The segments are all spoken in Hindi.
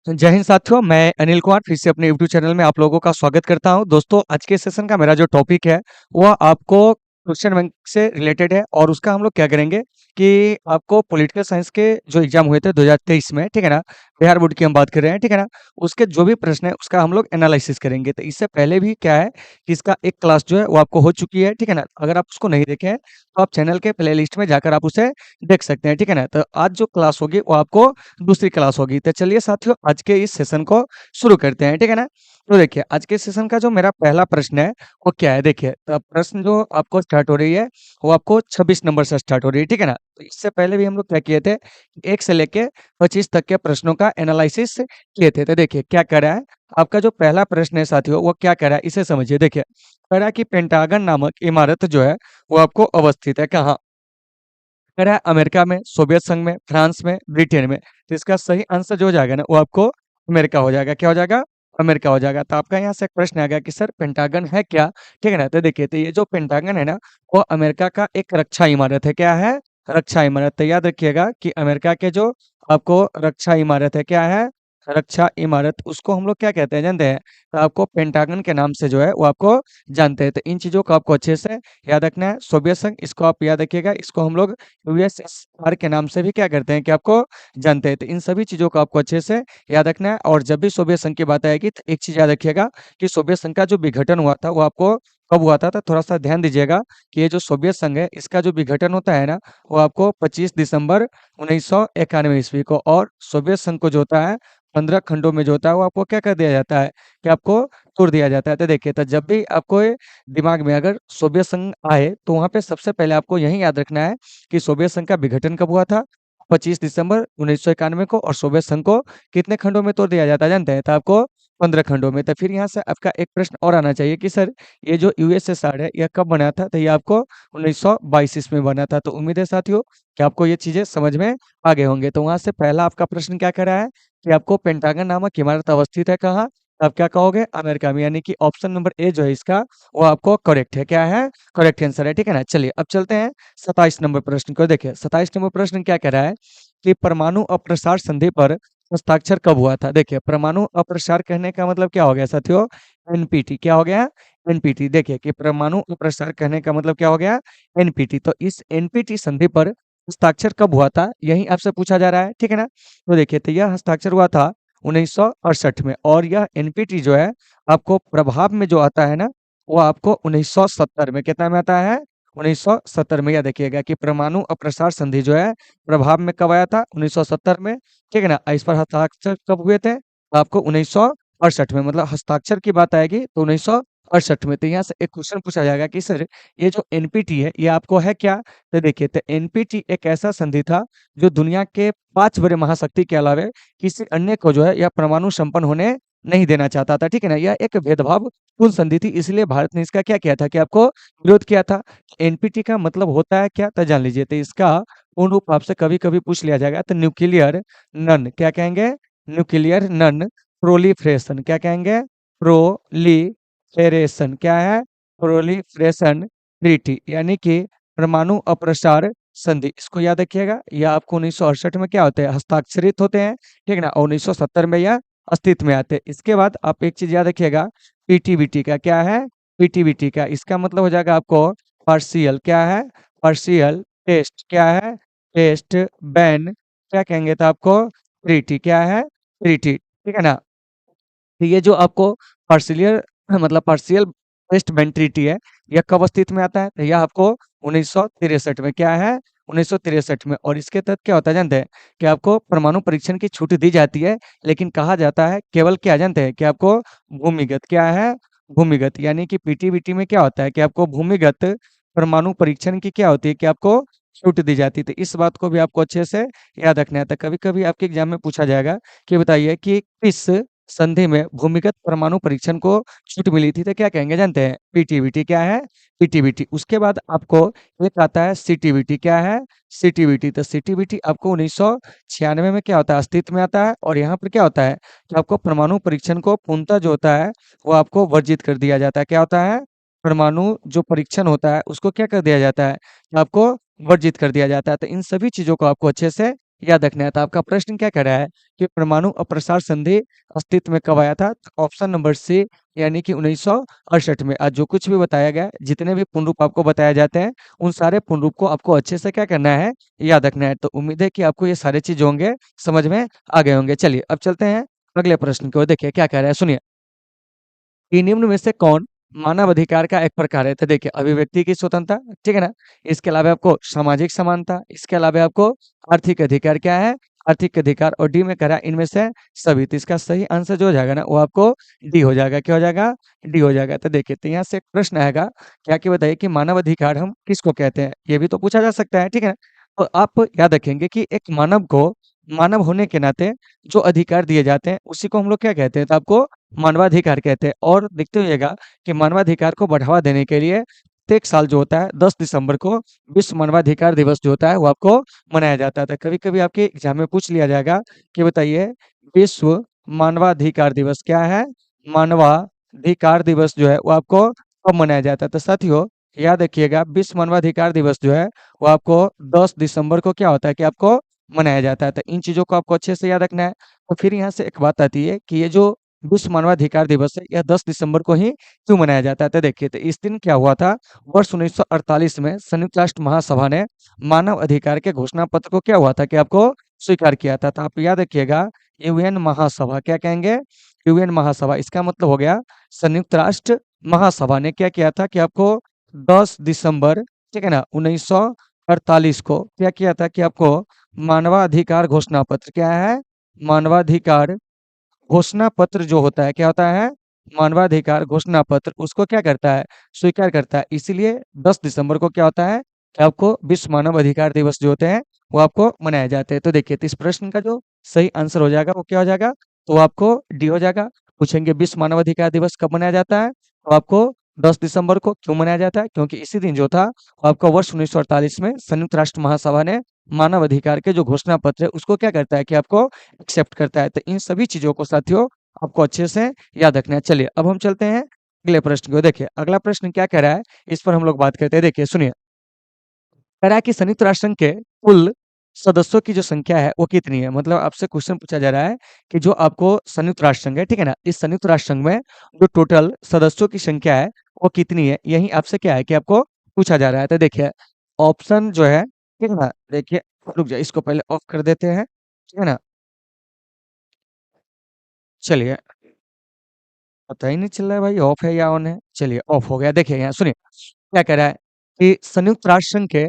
जय हिंद साथियों, मैं अनिल कुमार फिर से अपने यूट्यूब चैनल में आप लोगों का स्वागत करता हूं। दोस्तों, आज के सेशन का मेरा जो टॉपिक है, वह आपको क्वेश्चन बैंक से रिलेटेड है और उसका हम लोग क्या करेंगे कि आपको पॉलिटिकल साइंस के जो एग्जाम हुए थे 2023 में, ठीक है ना? बिहार बोर्ड की हम बात कर रहे हैं, ठीक है ना? उसके जो भी प्रश्न है उसका हम लोग एनालिसिस करेंगे। तो इससे पहले भी क्या है कि इसका एक क्लास जो है वो आपको हो चुकी है, ठीक है ना? अगर आप उसको नहीं देखे हैं तो आप चैनल के प्लेलिस्ट में जाकर आप उसे देख सकते हैं, ठीक है ना? तो आज जो क्लास होगी वो आपको दूसरी क्लास होगी। तो चलिए साथियों, आज के इस सेशन को शुरू करते हैं, ठीक है ना? तो देखिए, आज के सेशन का जो मेरा पहला प्रश्न है, वो क्या है? देखिए, प्रश्न जो आपको स्टार्ट हो रही है, वो आपको 26 नंबर से स्टार्ट हो रही है, ठीक है ना? तो इससे पहले भी हम लोग क्या किए थे, 1 से लेके 25 तक के प्रश्नों का एनालिसिस किए थे। तो देखिए, क्या कह रहा है, आपका जो पहला प्रश्न है साथियों, वो क्या कह रहा है, इसे समझिए। देखिए, कह रहा है कि पेंटागन नामक इमारत जो है, वो आपको अवस्थित है कहाँ? कह रहा है अमेरिका में, सोवियत संघ में, फ्रांस में, ब्रिटेन में। तो इसका सही आंसर जो हो जाएगा ना, वो आपको अमेरिका हो जाएगा। क्या हो जाएगा? अमेरिका हो जाएगा। तो आपका यहाँ से एक प्रश्न आ गया कि सर पेंटागन है क्या? ठीक है ना? तो देखिए, तो ये जो पेंटागन है ना, वो अमेरिका का एक रक्षा इमारत है। क्या है? रक्षा इमारत। तो याद रखिएगा कि अमेरिका के जो आपको रक्षा इमारत है, क्या है? रक्षा इमारत, उसको हम लोग क्या कहते हैं जानते हैं? तो आपको पेंटागन के नाम से जो है वो आपको जानते हैं। तो इन चीजों को आपको अच्छे से याद रखना है। सोवियत संघ, इसको आप याद रखिएगा, इसको हम लोग यूएसएसआर के नाम से भी क्या करते हैं कि आपको जानते हैं। तो इन सभी चीज़ों को आपको अच्छे से याद रखना है। और जब भी सोवियत संघ की बात आएगी तो एक चीज़ याद रखिएगा कि सोवियत संघ का जो विघटन हुआ था वो आपको कब हुआ था? तो थोड़ा सा ध्यान दीजिएगा कि ये जो सोवियत संघ है, इसका जो विघटन होता है ना, वो आपको 25 दिसंबर 1991 ईस्वी को, और सोवियत संघ को जो होता है 15 खंडों में जो होता है वो आपको क्या कर दिया जाता है कि आपको तोड़ दिया जाता है। तो देखिए, तो जब भी आपको ये दिमाग में अगर सोवियत संघ आए तो वहां पे सबसे पहले आपको यही याद रखना है कि सोवियत संघ का विघटन कब हुआ था? 25 दिसंबर 1991 को। और सोवियत संघ को कितने खंडों में तोड़ दिया जाता है जानते हैं? तो आपको 15 खंडों में। तो फिर यहाँ से आपका एक प्रश्न और आना चाहिए कि सर ये जो यूएसएसआर है यह कब बना था? तो ये आपको 1922 ईस्वी में बना था। तो उम्मीद है साथियों कि आपको ये चीजें समझ में आ गए होंगे। तो वहां से पहला आपका प्रश्न क्या कर रहा है कि आपको पेंटागन नामक इमारत अवस्थित है कहाँ? आप क्या कहोगे? अमेरिका में। यानी कि ऑप्शन नंबर ए जो है इसका, वो आपको करेक्ट है। क्या है? करेक्ट आंसर है, ठीक है ना? चलिए अब चलते हैं 27 नंबर प्रश्न को। देखिए, 27 नंबर प्रश्न क्या कह रहा है कि परमाणु अप्रसार संधि पर हस्ताक्षर कब हुआ था? देखिए, परमाणु अप्रसार कहने का मतलब क्या हो गया साथियों? एनपीटी। क्या हो गया? एनपीटी। देखिए कि परमाणु अप्रसार कहने का मतलब क्या हो गया? एनपीटी। तो इस एनपीटी संधि पर हस्ताक्षर कब हुआ था, यही आपसे पूछा जा रहा है, ठीक है ना? तो देखिए, तो यह हस्ताक्षर हुआ था 1968 में। और यह एनपीटी जो है आपको प्रभाव में जो आता है ना, वो आपको 1970 में। कितना में आता है? 1970 में। यह देखिएगा कि परमाणु अप्रसार संधि जो है प्रभाव में कब आया था? 1970 में, ठीक है ना? इस पर हस्ताक्षर कब हुए थे? आपको 1968 में। मतलब हस्ताक्षर की बात आएगी तो 1968 में। तो यहाँ से एक क्वेश्चन पूछा जाएगा कि सर ये जो एनपीटी है ये आपको है क्या? तो देखिए, तो एनपीटी एक ऐसा संधि था जो दुनिया के 5 बड़े महाशक्ति के अलावा किसी अन्य को जो है यह परमाणु संपन्न होने नहीं देना चाहता था, ठीक है ना? यह एक भेदभावपूर्ण संधि थी, इसलिए भारत ने इसका क्या किया था कि आपको विरोध किया था। एनपीटी का मतलब होता है क्या? तो जान लीजिए। तो इसका पूर्ण रूप आपसे कभी कभी पूछ लिया जाएगा। तो न्यूक्लियर नन, क्या कहेंगे? Nuclear non proliferation. क्या कहेंगे? प्रोलिफरेशन। क्या है? प्रोलिफरेशन ट्रीटी, यानी कि परमाणु अप्रसार संधि। इसको याद रखिएगा। यह आपको 1968 में क्या होते हैं? हस्ताक्षरित होते हैं, ठीक है ना? और 1970 में यह अस्तित्व में आते हैं। इसके बाद आप एक चीज याद रखिएगा, पीटीबीटी का। क्या है? पीटीबीटी का इसका मतलब हो जाएगा आपको पार्शियल। क्या है? Partial test. क्या है? Test ban. क्या कहेंगे? तो आपको ट्रीटी। क्या है? ट्रीटी, ठीक है ना? तो ये जो आपको पार्शियल मतलब पार्शियल टेस्ट बैन ट्रीटी है, यह कब अस्तित्व में आता है? तो यह आपको 1963 में। क्या है? 1963 में। और इसके तहत क्या होता है जानते हैं? कि आपको परमाणु परीक्षण की छूट दी जाती है, लेकिन कहा जाता है केवल क्या जानते हैं? कि आपको भूमिगत। क्या है? भूमिगत। यानी कि पीटीबीटी में क्या होता है कि आपको भूमिगत परमाणु परीक्षण की क्या होती है कि आपको छूट दी जाती है। तो इस बात को भी आपको अच्छे से याद रखना है। तो कभी कभी आपके एग्जाम में पूछा जाएगा कि बताइए कि किस संधि में भूमिगत परमाणु परीक्षण को छूट मिली थी? तो क्या कहेंगे जानते हैं? पीटीबीटी। क्या है? पीटीबीटी। उसके बाद आपको एक आता है सीटीबीटी। क्या है? सीटीबीटी। तो सीटीबीटी आपको 1996 में क्या होता है? अस्तित्व में आता है। और यहाँ पर क्या होता है कि आपको परमाणु परीक्षण को पूर्णतः जो होता है वो आपको वर्जित कर दिया जाता है। क्या होता है? परमाणु जो परीक्षण होता है उसको क्या कर दिया जाता है? आपको वर्जित कर दिया जाता है। तो इन सभी चीजों को आपको अच्छे से याद रखना है। तो आपका प्रश्न क्या कह रहा है कि परमाणु अप्रसार संधि अस्तित्व में कब आया था? तो ऑप्शन नंबर सी यानी कि 1968 में। आज जो कुछ भी बताया गया है, जितने भी पूर्ण रूप आपको बताए जाते हैं, उन सारे पूर्ण रूप को आपको अच्छे से क्या करना है? याद रखना है। तो उम्मीद है कि आपको ये सारे चीज़ जो होंगे समझ में आ गए होंगे। चलिए अब चलते हैं अगले प्रश्न की ओर। देखिए क्या कह रहा है, सुनिए। कि निम्न में से कौन मानव अधिकार का एक प्रकार है? तो देखिए अभिव्यक्ति की स्वतंत्रता, ठीक है ना? इसके अलावा आपको सामाजिक समानता, इसके अलावा आपको आर्थिक अधिकार क्या है? आर्थिक अधिकार। और डी में कह रहा है इनमें से सभी। तो इसका सही आंसर जो हो जाएगा ना, वो आपको डी हो जाएगा। क्या हो जाएगा? डी हो जाएगा। तो देखिए, तो यहाँ से एक प्रश्न आएगा, क्या कि बताइए कि मानव अधिकार हम किसको कहते हैं? ये भी तो पूछा जा सकता है, ठीक है ना? तो आप याद रखेंगे कि एक मानव को मानव होने के नाते जो अधिकार दिए जाते हैं, उसी को हम लोग क्या कहते हैं? तो आपको मानवाधिकार कहते हैं। और देखते होइएगा कि मानवाधिकार को बढ़ावा देने के लिए प्रत्येक साल जो होता है 10 दिसंबर को विश्व मानवाधिकार दिवस जो होता है वो आपको मनाया जाता है। तो कभी-कभी आपके एग्जाम में पूछ लिया जाएगा कि बताइए विश्व मानवाधिकार दिवस क्या है? मानवाधिकार दिवस जो है वो आपको कब मनाया जाता है? तो साथियों याद रखिएगा, विश्व मानवाधिकार दिवस जो है वो आपको 10 दिसंबर को क्या होता है कि आपको मनाया जाता है। तो इन चीज़ों को आपको अच्छे से याद रखना है। तो फिर यहाँ से एक बात आती है कि ये जो विश्व मानवाधिकार दिवस है, यह 10 दिसंबर को ही क्यों मनाया जाता है? तो देखिए, तो इस दिन क्या हुआ था, वर्ष 1948 में संयुक्त राष्ट्र महासभा ने मानव अधिकार के घोषणा पत्र को क्या हुआ था कि आपको स्वीकार किया था। तो आप याद रखिएगा, यूएन महासभा, क्या कहेंगे? यूएन महासभा। इसका मतलब हो गया संयुक्त राष्ट्र महासभा ने क्या किया था कि आपको 10 दिसंबर, ठीक है ना, 1948 को क्या किया था कि आपको मानवाधिकार घोषणा पत्र, क्या है? मानवाधिकार घोषणा पत्र जो होता है, क्या होता है? मानवाधिकार घोषणा पत्र, उसको क्या करता है? स्वीकार करता है। इसीलिए 10 दिसंबर को क्या होता है कि आपको विश्व मानव अधिकार दिवस जो होते हैं वो आपको मनाए जाते हैं। तो देखिए, तो इस प्रश्न का जो सही आंसर हो जाएगा वो क्या हो जाएगा? तो आपको डी हो जाएगा। पूछेंगे विश्व मानव अधिकार दिवस कब मनाया जाता है? तो आपको 10 दिसंबर को क्यों मनाया जाता है? क्योंकि इसी दिन जो था वो आपका वर्ष 1948 में संयुक्त राष्ट्र महासभा ने मानव अधिकार के जो घोषणा पत्र है उसको क्या करता है कि आपको एक्सेप्ट करता है। तो इन सभी चीज़ों को साथियों आपको अच्छे से याद रखना है। चलिए अब हम चलते हैं अगले प्रश्न को। देखिए अगला प्रश्न क्या कह रहा है, इस पर हम लोग बात करते हैं। देखिए सुनिए, कह रहा है कि संयुक्त राष्ट्र संघ के कुल सदस्यों की जो संख्या है वो कितनी है? मतलब आपसे क्वेश्चन पूछा जा रहा है कि जो आपको संयुक्त राष्ट्र संघ है, ठीक है ना, इस संयुक्त राष्ट्र संघ में जो टोटल सदस्यों की संख्या है वो कितनी है? यही आपसे क्या है कि आपको पूछा जा रहा है। तो देखिए ऑप्शन जो है, ठीक है ना, देखिए, रुक जाइए, इसको पहले ऑफ कर देते हैं, ठीक है ना। चलिए, पता ही नहीं चल रहा है भाई ऑफ है या ऑन है। चलिए ऑफ हो गया। देखिए यहाँ सुनिए, क्या कह रहा है कि संयुक्त राष्ट्र संघ के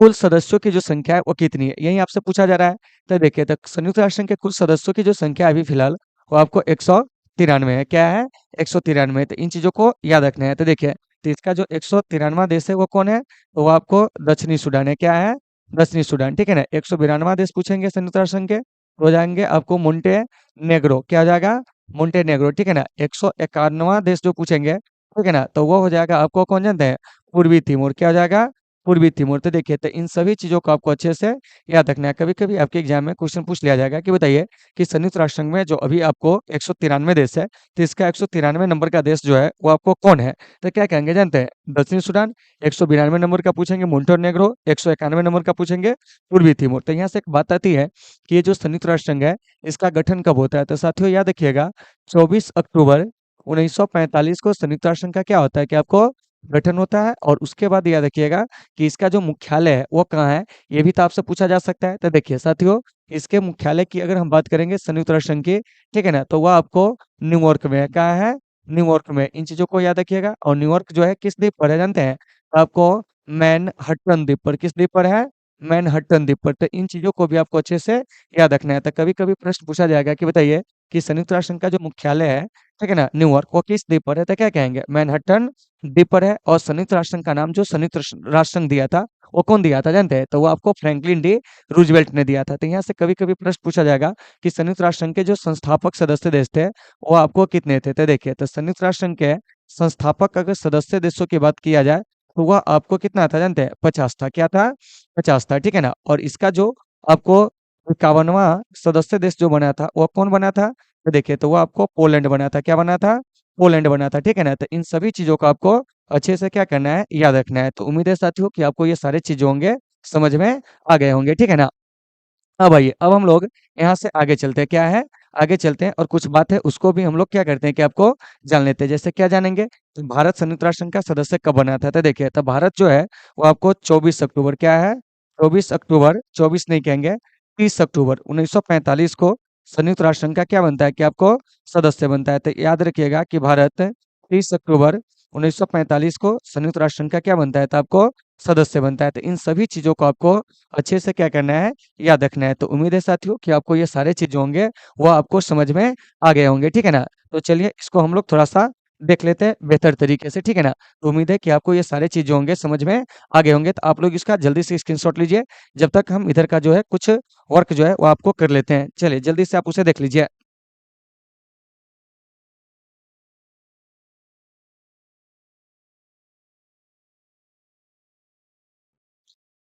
कुल सदस्यों की जो संख्या है वो कितनी है? यही आपसे पूछा जा रहा है। तो देखिए, तो संयुक्त राष्ट्र संघ के कुल सदस्यों की जो संख्या है अभी फिलहाल वो आपको 193 है। क्या है? 193। तो इन चीजों को याद रखना है। तो देखिए, तो इसका जो 193वां देश है वो कौन है? तो वो आपको दक्षिणी सूडान है। क्या है? दक्षिणी सूडान, ठीक है ना। 192वां देश पूछेंगे संयुक्त राष्ट्र संघ के, तो हो जाएंगे आपको मोन्टे नेग्रो। क्या हो जाएगा? मोन्टेनेग्रो, ठीक है ना। 151वां देश जो पूछेंगे, ठीक है ना, तो वो हो जाएगा आपको, कौन जानते हैं? पूर्वी तिमोर। क्या हो जाएगा? पूर्वी तिमोर। तो देखिए, तो इन सभी चीजों को आपको अच्छे से याद रखना है। कभी कभी आपके एग्जाम में क्वेश्चन पूछ लिया जाएगा कि बताइए कि संयुक्त राष्ट्र संघ में जो अभी आपको 193 देश है, तो इसका 193 नंबर का देश जो है वो आपको कौन है? तो क्या कहेंगे जानते हैं? दक्षिण सूडान। 192 नंबर का पूछेंगे मोन्टेनेग्रो। 191 नंबर का पूछेंगे पूर्वी तिमोर। तो यहाँ से एक बात आती है कि ये जो संयुक्त राष्ट्र संघ है इसका गठन कब होता है? तो साथियों याद रखिएगा, 24 अक्टूबर 1945 को संयुक्त राष्ट्र संघ का क्या होता है कि आपको गठन होता है। और उसके बाद याद रखिएगा कि इसका जो मुख्यालय है वो कहाँ है, ये भी तो आपसे पूछा जा सकता है। तो देखिए साथियों, इसके मुख्यालय की अगर हम बात करेंगे संयुक्त राष्ट्र संघ की, ठीक है ना, तो वह आपको न्यूयॉर्क में है। कहाँ है? न्यूयॉर्क में। इन चीजों को याद रखिएगा। और न्यूयॉर्क जो है किस द्वीप पर है जानते हैं? तो आपको मैनहट्टन द्वीप पर। किस द्वीप पर है? मैनहट्टन द्वीप पर। तो इन चीजों को भी आपको अच्छे से याद रखना है। तो कभी कभी प्रश्न पूछा जाएगा कि बताइए कि संयुक्त राष्ट्र संघ का जो मुख्यालय है, ठीक है ना, न्यूयॉर्क, वो किस द्वीप पर है? तो क्या कहेंगे? मैनहट्टन द्वीप पर है। और संयुक्त राष्ट्र संघ का नाम जो संयुक्त राष्ट्र संघ दिया था वो कौन दिया था जानते हैं? तो वो आपको फ्रैंकलिन डी रूजवेल्ट ने दिया था। तो यहाँ से कभी कभी प्रश्न पूछा जाएगा कि संयुक्त राष्ट्र संघ के जो संस्थापक सदस्य देश थे वो आपको कितने थे? तो देखिए, तो संयुक्त राष्ट्र संघ के संस्थापक अगर सदस्य देशों की बात किया जाए तो वह आपको कितना था जानते हैं? 50 था। क्या था? 50 था, ठीक है ना। और इसका जो आपको 51वां सदस्य देश जो बना था वो कौन बना था? तो देखिए, तो वो आपको पोलैंड बना था। क्या बना था? पोलैंड बना था, ठीक है ना। तो इन सभी चीजों को आपको अच्छे से क्या करना है? याद रखना है। तो उम्मीद है साथियों कि आपको ये सारे चीज होंगे समझ में आ गए होंगे, ठीक है ना। अब आइए, अब हम लोग यहाँ से आगे चलते हैं, क्या है? आगे चलते हैं और कुछ बात है उसको भी हम लोग क्या करते हैं कि आपको जान लेते हैं। जैसे क्या जानेंगे? तो भारत संयुक्त राष्ट्र संघ का सदस्य कब बना था? तो देखिए, तो भारत जो है वो आपको 24 अक्टूबर क्या है? 24 अक्टूबर 24 नहीं कहेंगे, 30 अक्टूबर 1945 को संयुक्त राष्ट्र संघ का क्या बनता है कि आपको सदस्य बनता है। तो याद रखिएगा कि भारत 30 अक्टूबर 1945 को संयुक्त राष्ट्र संघ का क्या बनता है? तो आपको सदस्य बनता है। तो इन सभी चीज़ों को आपको अच्छे से क्या करना है? याद रखना है। तो उम्मीद है साथियों कि आपको ये सारे चीज़ जो होंगे वो आपको समझ में आ गए होंगे, ठीक है ना? तो चलिए इसको हम लोग थोड़ा-सा देख लेते हैं बेहतर तरीके से, ठीक है ना? तो उम्मीद है कि आपको ये सारे चीज़ जो होंगे समझ में आ गए होंगे। तो आप लोग इसका जल्दी से स्क्रीनशॉट लीजिए, जब तक हम इधर का जो है कुछ वर्क जो है वो आपको कर लेते हैं। चलिए जल्दी से आप उसे देख लीजिए।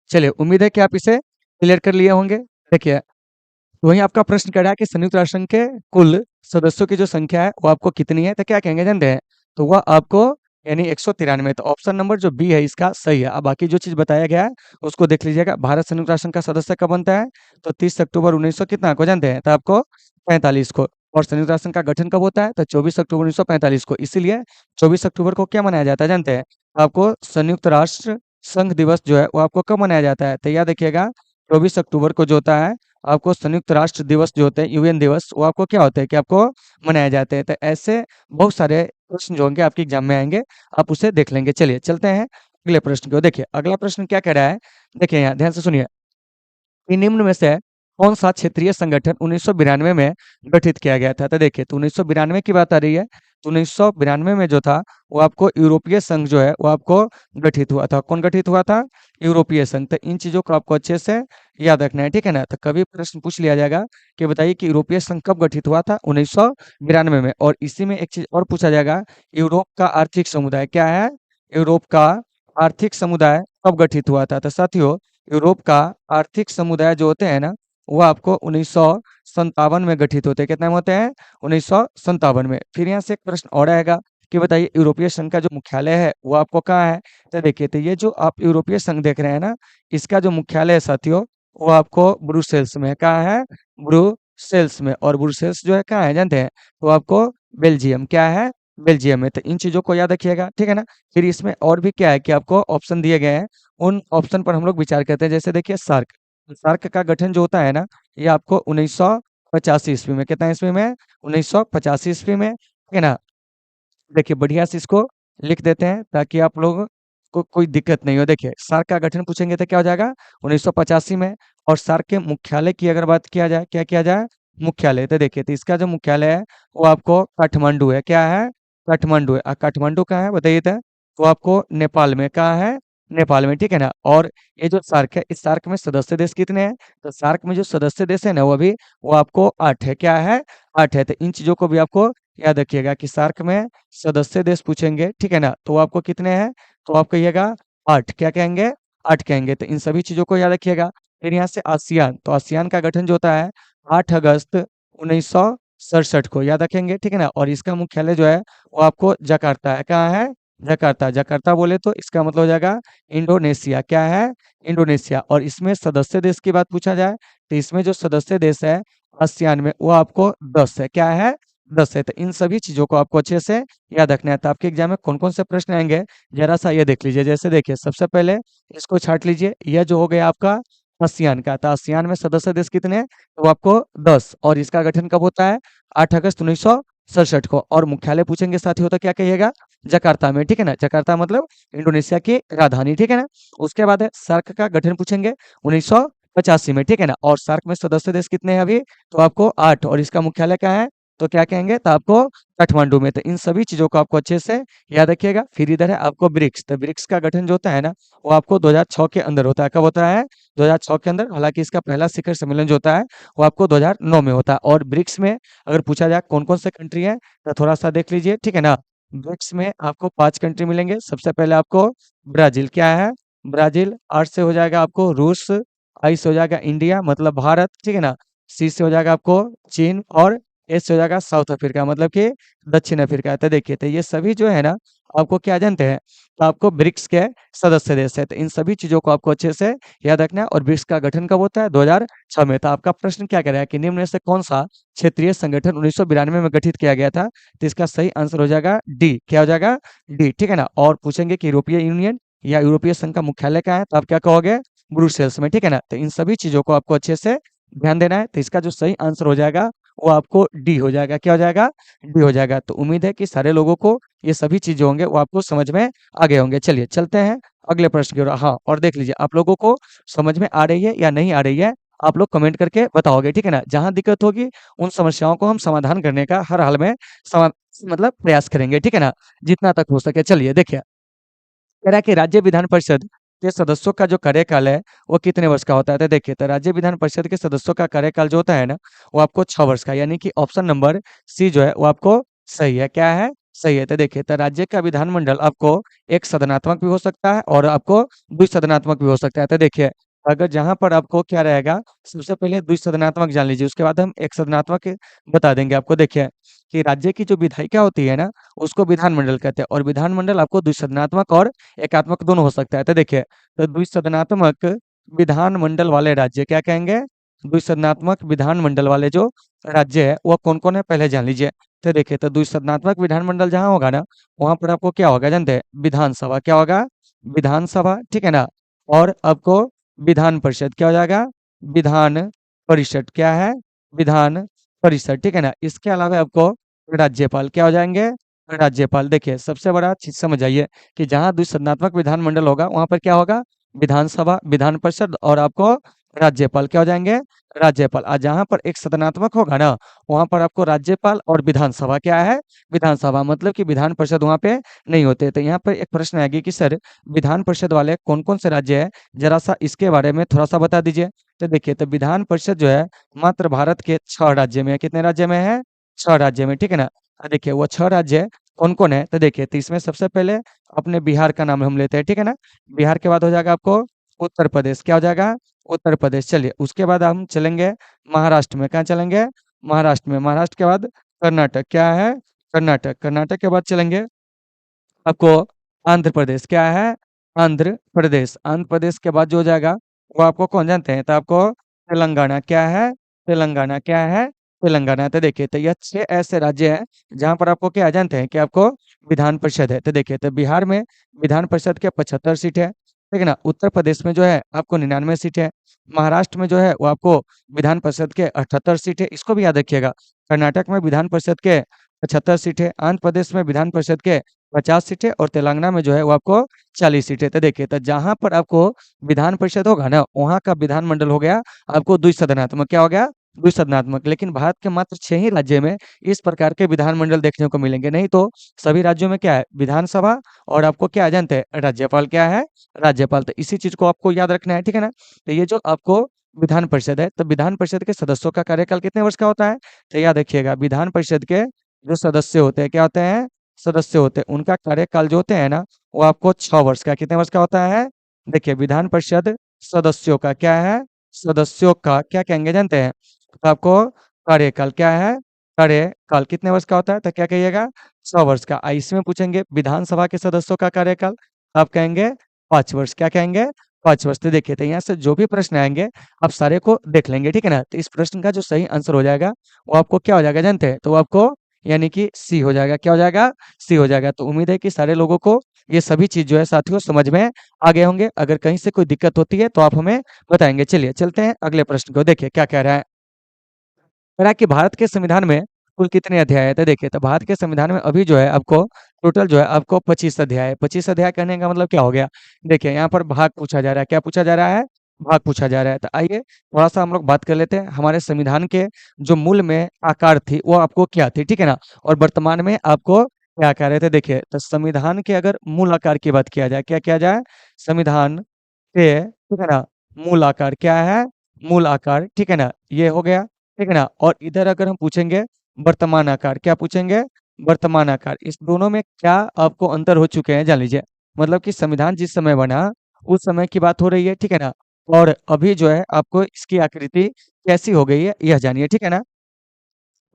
चलिए उम्मीद है कि आप इसे क्लियर कर लिए होंगे। देखिए, तो वहीं आपका प्रश्न कह रहा है कि संयुक्त राष्ट्र संघ के कुल सदस्यों की जो संख्या है वो आपको कितनी है? तो क्या कहेंगे जानते हैं? तो वह आपको यानी 193। तो ऑप्शन नंबर जो बी है इसका सही है। अब बाकी जो चीज़ बताया गया है उसको देख लीजिएगा। भारत संयुक्त राष्ट्र संघ का सदस्य कब बनता है? तो 30 अक्टूबर 1900 कितना को जानते हैं? तो आपको 45 को। और संयुक्त राष्ट्र संघ का गठन कब होता है? तो 24 अक्टूबर 1945 को। इसीलिए 24 अक्टूबर को क्या मनाया जाता है जानते हैं? आपको संयुक्त राष्ट्र संघ दिवस जो है वो आपको कब मनाया जाता है? तो याद रखिएगा 24 अक्टूबर को जो होता है आपको संयुक्त राष्ट्र दिवस जो होते हैं, यूएन दिवस, वो आपको क्या होते हैं कि आपको मनाए जाते हैं। तो ऐसे बहुत सारे प्रश्न जो होंगे आपके एग्जाम में आएंगे, आप उसे देख लेंगे। चलिए चलते हैं अगले प्रश्न की ओर। देखिए अगला प्रश्न क्या कह रहा है? देखिए यहाँ ध्यान से सुनिए कि निम्न में से कौन सा क्षेत्रीय संगठन 1992 में गठित किया गया था? तो देखिए, तो 1992 की बात आ रही है। तो 1992 में जो था वो आपको यूरोपीय संघ जो है वो आपको गठित हुआ था। कौन गठित हुआ था? यूरोपीय संघ। तो इन चीजों को आपको अच्छे से याद रखना है, ठीक है ना? तो कभी प्रश्न पूछ लिया जाएगा कि बताइए कि यूरोपीय संघ कब गठित हुआ था? 1992 में। और इसी में एक चीज और पूछा जाएगा, यूरोप का आर्थिक समुदाय क्या है? यूरोप का आर्थिक समुदाय कब गठित हुआ था? तो साथियों, यूरोप का आर्थिक समुदाय जो होते हैं ना वो आपको 1957 में गठित होते हैं। कितने में होते हैं? 1957 में। फिर यहाँ से एक प्रश्न और आएगा कि बताइए यूरोपीय संघ का जो मुख्यालय है वो आपको कहाँ है? तो देखिए, तो ये जो आप यूरोपीय संघ देख रहे हैं ना, इसका जो मुख्यालय है साथियों वो आपको ब्रुसेल्स में है। कहाँ है? ब्रुसेल्स में। और ब्रुसेल्स जो है कहाँ है जानते हैं? तो आपको बेल्जियम क्या है? बेल्जियम में। तो इन चीजों को याद रखिएगा, ठीक है ना? फिर इसमें और भी क्या है कि आपको ऑप्शन दिए गए हैं, उन ऑप्शन पर हम लोग विचार करते हैं। जैसे देखिए सार्क, सार्क का गठन जो होता है ना ये आपको 1985 ईस्वी में। कितना ईस्वी में? 1985 ईस्वी में, ठीक है ना? देखिए बढ़िया से इसको लिख देते हैं ताकि आप लोग को कोई दिक्कत नहीं हो। देखिए सार्क का गठन पूछेंगे तो क्या हो जाएगा? 1985 में। और सार्क के मुख्यालय की अगर बात किया जाए, क्या किया जाए? मुख्यालय। तो देखिए, तो इसका जो मुख्यालय है वो आपको काठमांडू है। क्या है? काठमांडू है। काठमांडू कहाँ है बताइए? तो आपको नेपाल में। कहाँ है? नेपाल में, ठीक है ना? और ये जो सार्क है इस सार्क में सदस्य देश कितने हैं? तो सार्क में जो सदस्य देश है ना वो आपको 8 है। क्या है? 8 है। तो इन चीजों को भी आपको याद रखिएगा कि सार्क में सदस्य देश पूछेंगे, ठीक है ना? तो वो आपको कितने हैं? तो आप कहिएगा 8। क्या कहेंगे? 8 कहेंगे। तो इन सभी चीजों को याद रखिएगा। फिर यहाँ से आसियान, तो आसियान का गठन जो होता है 8 अगस्त 1967 को, याद रखेंगे, ठीक है ना? और इसका मुख्यालय जो है वो आपको जकार्ता है। कहाँ है? जकार्ता। जकार्ता बोले तो इसका मतलब हो जाएगा इंडोनेशिया। क्या है? इंडोनेशिया। और इसमें सदस्य देश की बात पूछा जाए तो इसमें जो सदस्य देश है आसियान में वो आपको 10 है। क्या है? 10 है। तो इन सभी चीजों को आपको अच्छे से याद रखना है। तो आपके एग्जाम में कौन कौन से प्रश्न आएंगे जरा सा ये देख लीजिए। जैसे देखिए सबसे पहले इसको छाट लीजिए, यह जो हो गया आपका आसियान का। तो आसियान में सदस्य देश कितने हैं? तो आपको 10। और इसका गठन कब होता है? 8 अगस्त 1967 को। और मुख्यालय पूछेंगे साथियों तो क्या कहिएगा? जकार्ता में, ठीक है ना? जकार्ता मतलब इंडोनेशिया की राजधानी, ठीक है ना? उसके बाद है सार्क का गठन पूछेंगे 1985 में, ठीक है ना? और सार्क में सदस्य देश कितने हैं अभी? तो आपको 8। और इसका मुख्यालय क्या है? तो क्या कहेंगे? तो आपको काठमांडू में। तो इन सभी चीजों को आपको अच्छे से याद रखिएगा। फिर इधर है आपको ब्रिक्स। तो ब्रिक्स का गठन जो होता है ना वो आपको 2006 के अंदर होता है। कब होता है? 2006 के अंदर। हालांकि इसका पहला शिखर सम्मेलन जो होता है वो आपको 2009 में होता है। और ब्रिक्स में अगर पूछा जाए कौन कौन से कंट्री है तो थोड़ा सा देख लीजिए, ठीक है ना? ब्रिक्स में आपको 5 कंट्री मिलेंगे। सबसे पहले आपको ब्राजील। क्या है? ब्राजील। आर से हो जाएगा आपको रूस। आई से हो जाएगा इंडिया मतलब भारत, ठीक है ना? सी से हो जाएगा आपको चीन। और एस से हो जाएगा साउथ अफ्रीका, मतलब कि दक्षिण अफ्रीका। तो देखिए, तो ये सभी जो है ना आपको क्या जानते हैं, तो आपको ब्रिक्स के सदस्य देश है। तो इन सभी चीजों को आपको अच्छे से याद रखना है। और ब्रिक्स का गठन कब होता है? 2006 में। तो आपका प्रश्न क्या कह रहा है कि निम्न में से कौन सा क्षेत्रीय संगठन 1992 में गठित किया गया था? तो इसका सही आंसर हो जाएगा डी। क्या हो जाएगा? डी, ठीक है ना। और पूछेंगे कि यूरोपीय यूनियन या यूरोपीय संघ का मुख्यालय कहाँ है? तो आप क्या कहोगे? ब्रुसेल्स में, ठीक है ना। तो इन सभी चीजों को आपको अच्छे से ध्यान देना है। तो इसका जो सही आंसर हो जाएगा वो आपको डी हो जाएगा। क्या हो जाएगा? डी हो जाएगा। तो उम्मीद है कि सारे लोगों को ये सभी चीजें होंगे वो आपको समझ में आ गए होंगे। चलिए चलते हैं अगले प्रश्न की ओर। हाँ, और देख लीजिए आप लोगों को समझ में आ रही है या नहीं आ रही है, आप लोग कमेंट करके बताओगे, ठीक है ना। जहां दिक्कत होगी उन समस्याओं को हम समाधान करने का हर हाल में समा मतलब प्रयास करेंगे, ठीक है ना, जितना तक हो सके। चलिए देखिए, कह रहा है कि राज्य विधान परिषद के सदस्यों का जो कार्यकाल है वो कितने वर्ष का होता है? तो देखिए, तो राज्य विधान परिषद के सदस्यों का कार्यकाल जो होता है ना वो आपको 6 वर्ष का, यानी कि ऑप्शन नंबर सी जो है वो आपको सही है। क्या है? सही है। तो देखिए, तो राज्य का विधानमंडल आपको एक सदनात्मक भी हो सकता है और आपको द्विसदनात्मक भी हो सकता है। तो देखिए, अगर जहां पर आपको क्या रहेगा, सबसे पहले द्विसदनात्मक जान लीजिए, उसके बाद हम एक सदनात्मक बता देंगे आपको। देखिए कि राज्य की जो विधायिका होती है ना उसको विधानमंडल कहते हैं, और विधानमंडल आपको द्विसदनात्मक और एकात्मक दोनों हो सकता है। तो देखिए, तो द्विसदनात्मक विधानमंडल वाले राज्य क्या कहेंगे? द्विसदनात्मक विधानमंडल वाले जो राज्य है वो कौन कौन है पहले जान लीजिए। तो देखिए, तो द्विसदनात्मक विधानमंडल जहां होगा ना वहां पर आपको क्या होगा जानते हैं? विधानसभा। क्या होगा? विधानसभा, ठीक है ना। और आपको विधान परिषद क्या हो जाएगा? विधान परिषद। क्या है? विधान परिषद, ठीक है ना। इसके अलावा आपको राज्यपाल क्या हो जाएंगे? राज्यपाल। देखिए, सबसे बड़ा चीज समझ आइए कि जहां द्विसदनात्मक विधानमंडल होगा वहां पर क्या होगा? विधानसभा, विधान परिषद और आपको राज्यपाल क्या हो जाएंगे? राज्यपाल। और जहां पर एक सदनात्मक होगा ना वहां पर आपको राज्यपाल और विधानसभा क्या है? विधानसभा, मतलब कि विधान परिषद वहां पे नहीं होते। तो यहाँ पर एक प्रश्न आएगी कि सर विधान परिषद वाले कौन कौन से राज्य है, जरा सा इसके बारे में थोड़ा सा बता दीजिए। तो देखिए, तो विधान परिषद जो है मात्र भारत के 6 राज्य में है। कितने राज्य में है? 6 राज्य में, ठीक है ना। देखिए, वो 6 राज्य कौन कौन है? तो देखिए, तो इसमें सबसे पहले अपने बिहार का नाम हम लेते हैं, ठीक है ना। बिहार के बाद हो जाएगा आपको उत्तर प्रदेश। क्या हो जाएगा? उत्तर प्रदेश। चलिए, उसके बाद हम चलेंगे महाराष्ट्र में। कहाँ चलेंगे? महाराष्ट्र में। महाराष्ट्र के बाद कर्नाटक। क्या है? कर्नाटक। कर्नाटक के बाद चलेंगे आपको आंध्र प्रदेश। क्या है? आंध्र प्रदेश। आंध्र प्रदेश के बाद जो हो जाएगा वो आपको कौन जानते हैं? तो आपको तेलंगाना। क्या है? तेलंगाना। क्या है? तेलंगाना। तो देखिए, तो यह 6 ऐसे राज्य हैं जहां पर आपको क्या जानते हैं कि आपको विधान परिषद है। तो देखिए, तो बिहार में विधान परिषद के 75 सीट है, ठीक है ना। उत्तर प्रदेश में जो है आपको 99 सीट है। महाराष्ट्र में जो है वो आपको विधान परिषद के 78 सीट है, इसको भी याद रखिएगा। कर्नाटक में विधान परिषद के 75 सीट है। आंध्र प्रदेश में विधान परिषद के 50 सीट है और तेलंगाना में जो है वो आपको 40 सीट है। तो देखिए, तो जहां पर आपको विधान परिषद होगा ना वहां का विधानमंडल हो गया आपको द्विसदनात्मक। क्या हो गया? द्विसदनात्मक। लेकिन भारत के मात्र 6 ही राज्य में इस प्रकार के विधानमंडल देखने को मिलेंगे, नहीं तो सभी राज्यों में क्या है? विधानसभा और आपको क्या जानते हैं? राज्यपाल। क्या है? राज्यपाल। तो इसी चीज को आपको याद रखना है, ठीक है ना। तो ये जो आपको विधान परिषद है, तो विधान परिषद के सदस्यों का कार्यकाल कितने वर्ष का होता है? तो याद रखिएगा, विधान परिषद के जो सदस्य होते हैं क्या होते हैं? सदस्य होते हैं, उनका कार्यकाल जो होते हैं ना वो आपको 6 वर्ष का, कितने वर्ष का होता है? देखिए, विधान परिषद सदस्यों का क्या है? सदस्यों का क्या कहेंगे जानते हैं? तो आपको कार्यकाल। क्या है? कार्यकाल कितने वर्ष का होता है? तो क्या कहिएगा? 6 वर्ष का। इसमें पूछेंगे विधानसभा के सदस्यों का कार्यकाल, आप कहेंगे 5 वर्ष। क्या कहेंगे? 5 वर्ष। तो देखिए, तो यहाँ से जो भी प्रश्न आएंगे आप सारे को देख लेंगे, ठीक है ना। तो इस प्रश्न का जो सही आंसर हो जाएगा वो आपको क्या हो जाएगा जानते हैं? तो वो आपको यानी कि सी हो जाएगा। क्या हो जाएगा? सी हो जाएगा। तो उम्मीद है कि सारे लोगों को ये सभी चीज जो है साथियों समझ में आ गए होंगे। अगर कहीं से कोई दिक्कत होती है तो आप हमें बताएंगे। चलिए चलते हैं अगले प्रश्न को। देखिए क्या कह रहा है। कह रहा है कि भारत के संविधान में कुल कितने अध्याय है? तो देखिए, तो भारत के संविधान में अभी जो है आपको टोटल जो है आपको 25 अध्याय है। 25 अध्याय कहने का मतलब क्या हो गया? देखिए, यहाँ पर भाग पूछा जा रहा है। क्या पूछा जा रहा है? भाग पूछा जा रहा है। तो आइए थोड़ा सा हम लोग बात कर लेते हैं हमारे संविधान के जो मूल में आकार थी वो आपको क्या थी, ठीक है ना। और वर्तमान में आपको क्या कह रहे थे? देखिए, तो संविधान के अगर मूल आकार की बात किया जाए, क्या किया जाए? संविधान के, ठीक है ना, मूल आकार क्या है? मूल आकार, ठीक है ना, ये हो गया, ठीक है ना। और इधर अगर हम पूछेंगे वर्तमान आकार, क्या पूछेंगे? वर्तमान आकार। इस दोनों में क्या आपको अंतर हो चुके हैं जान लीजिए। मतलब कि संविधान जिस समय बना उस समय की बात हो रही है, ठीक है ना। और अभी जो है आपको इसकी आकृति कैसी हो गई है यह जानिए, ठीक है ना।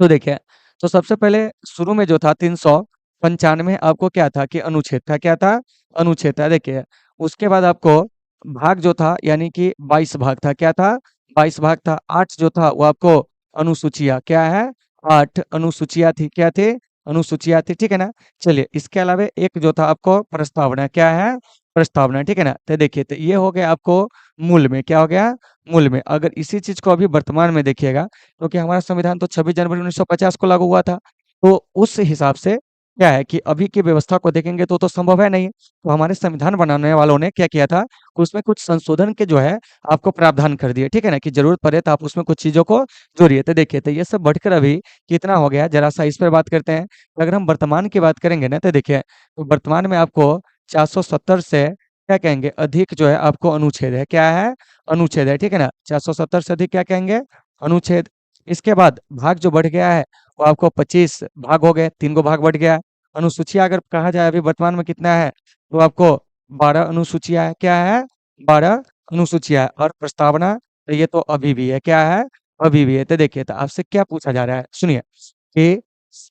तो देखिए, तो सबसे पहले शुरू में जो था 395 आपको क्या था कि अनुच्छेद था, क्या था? अनुच्छेद था। देखिए, उसके बाद आपको भाग जो था यानी कि 22 भाग था, क्या था? 22 भाग था। 8 जो था वो आपको अनुसूचियाँ, क्या है? 8 अनुसूचियाँ थी, क्या थी? अनुसूचियाँ थी, ठीक है ना? चलिए, इसके अलावा एक जो था आपको प्रस्तावना, क्या है? प्रस्तावना, ठीक है ना? तो देखिए, तो ये हो गया आपको मूल में, क्या हो गया? मूल में। अगर इसी चीज़ को अभी वर्तमान में देखिएगा, क्योंकि हमारा संविधान तो 26 जनवरी 1950 को लागू हुआ था। तो उस हिसाब से क्या है कि अभी की व्यवस्था को देखेंगे तो संभव है नहीं। तो हमारे संविधान बनाने वालों ने क्या किया था, कि उसमें कुछ संशोधन के जो है आपको प्रावधान कर दिए, ठीक है ना? कि ज़रूरत पड़े तो आप उसमें कुछ चीज़ों को जोड़िए। तो देखिए, तो ये सब बढ़कर अभी कितना हो गया, ज़रा-सा इस पे बात करते हैं। तो अगर हम वर्तमान की बात करेंगे ना, तो देखिए, तो वर्तमान में आपको 470 से क्या कहेंगे, अधिक जो है आपको अनुच्छेद है। क्या है? अनुच्छेद है, ठीक है ना? 470 से अधिक क्या कहेंगे? अनुच्छेद। इसके बाद भाग जो बढ़ गया है, वो आपको 25 भाग हो गए, 3 गो भाग बढ़ गया है। अनुसूचियाँ अगर कहा जाए अभी वर्तमान में कितना है, तो आपको 12 अनुसूचियाँ है, क्या है? 12 अनुसूचियाँ है और प्रस्तावना, तो ये तो अभी भी है, क्या है? अभी भी है। तो देखिए, तो आपसे क्या पूछा जा रहा है? सुनिए, कि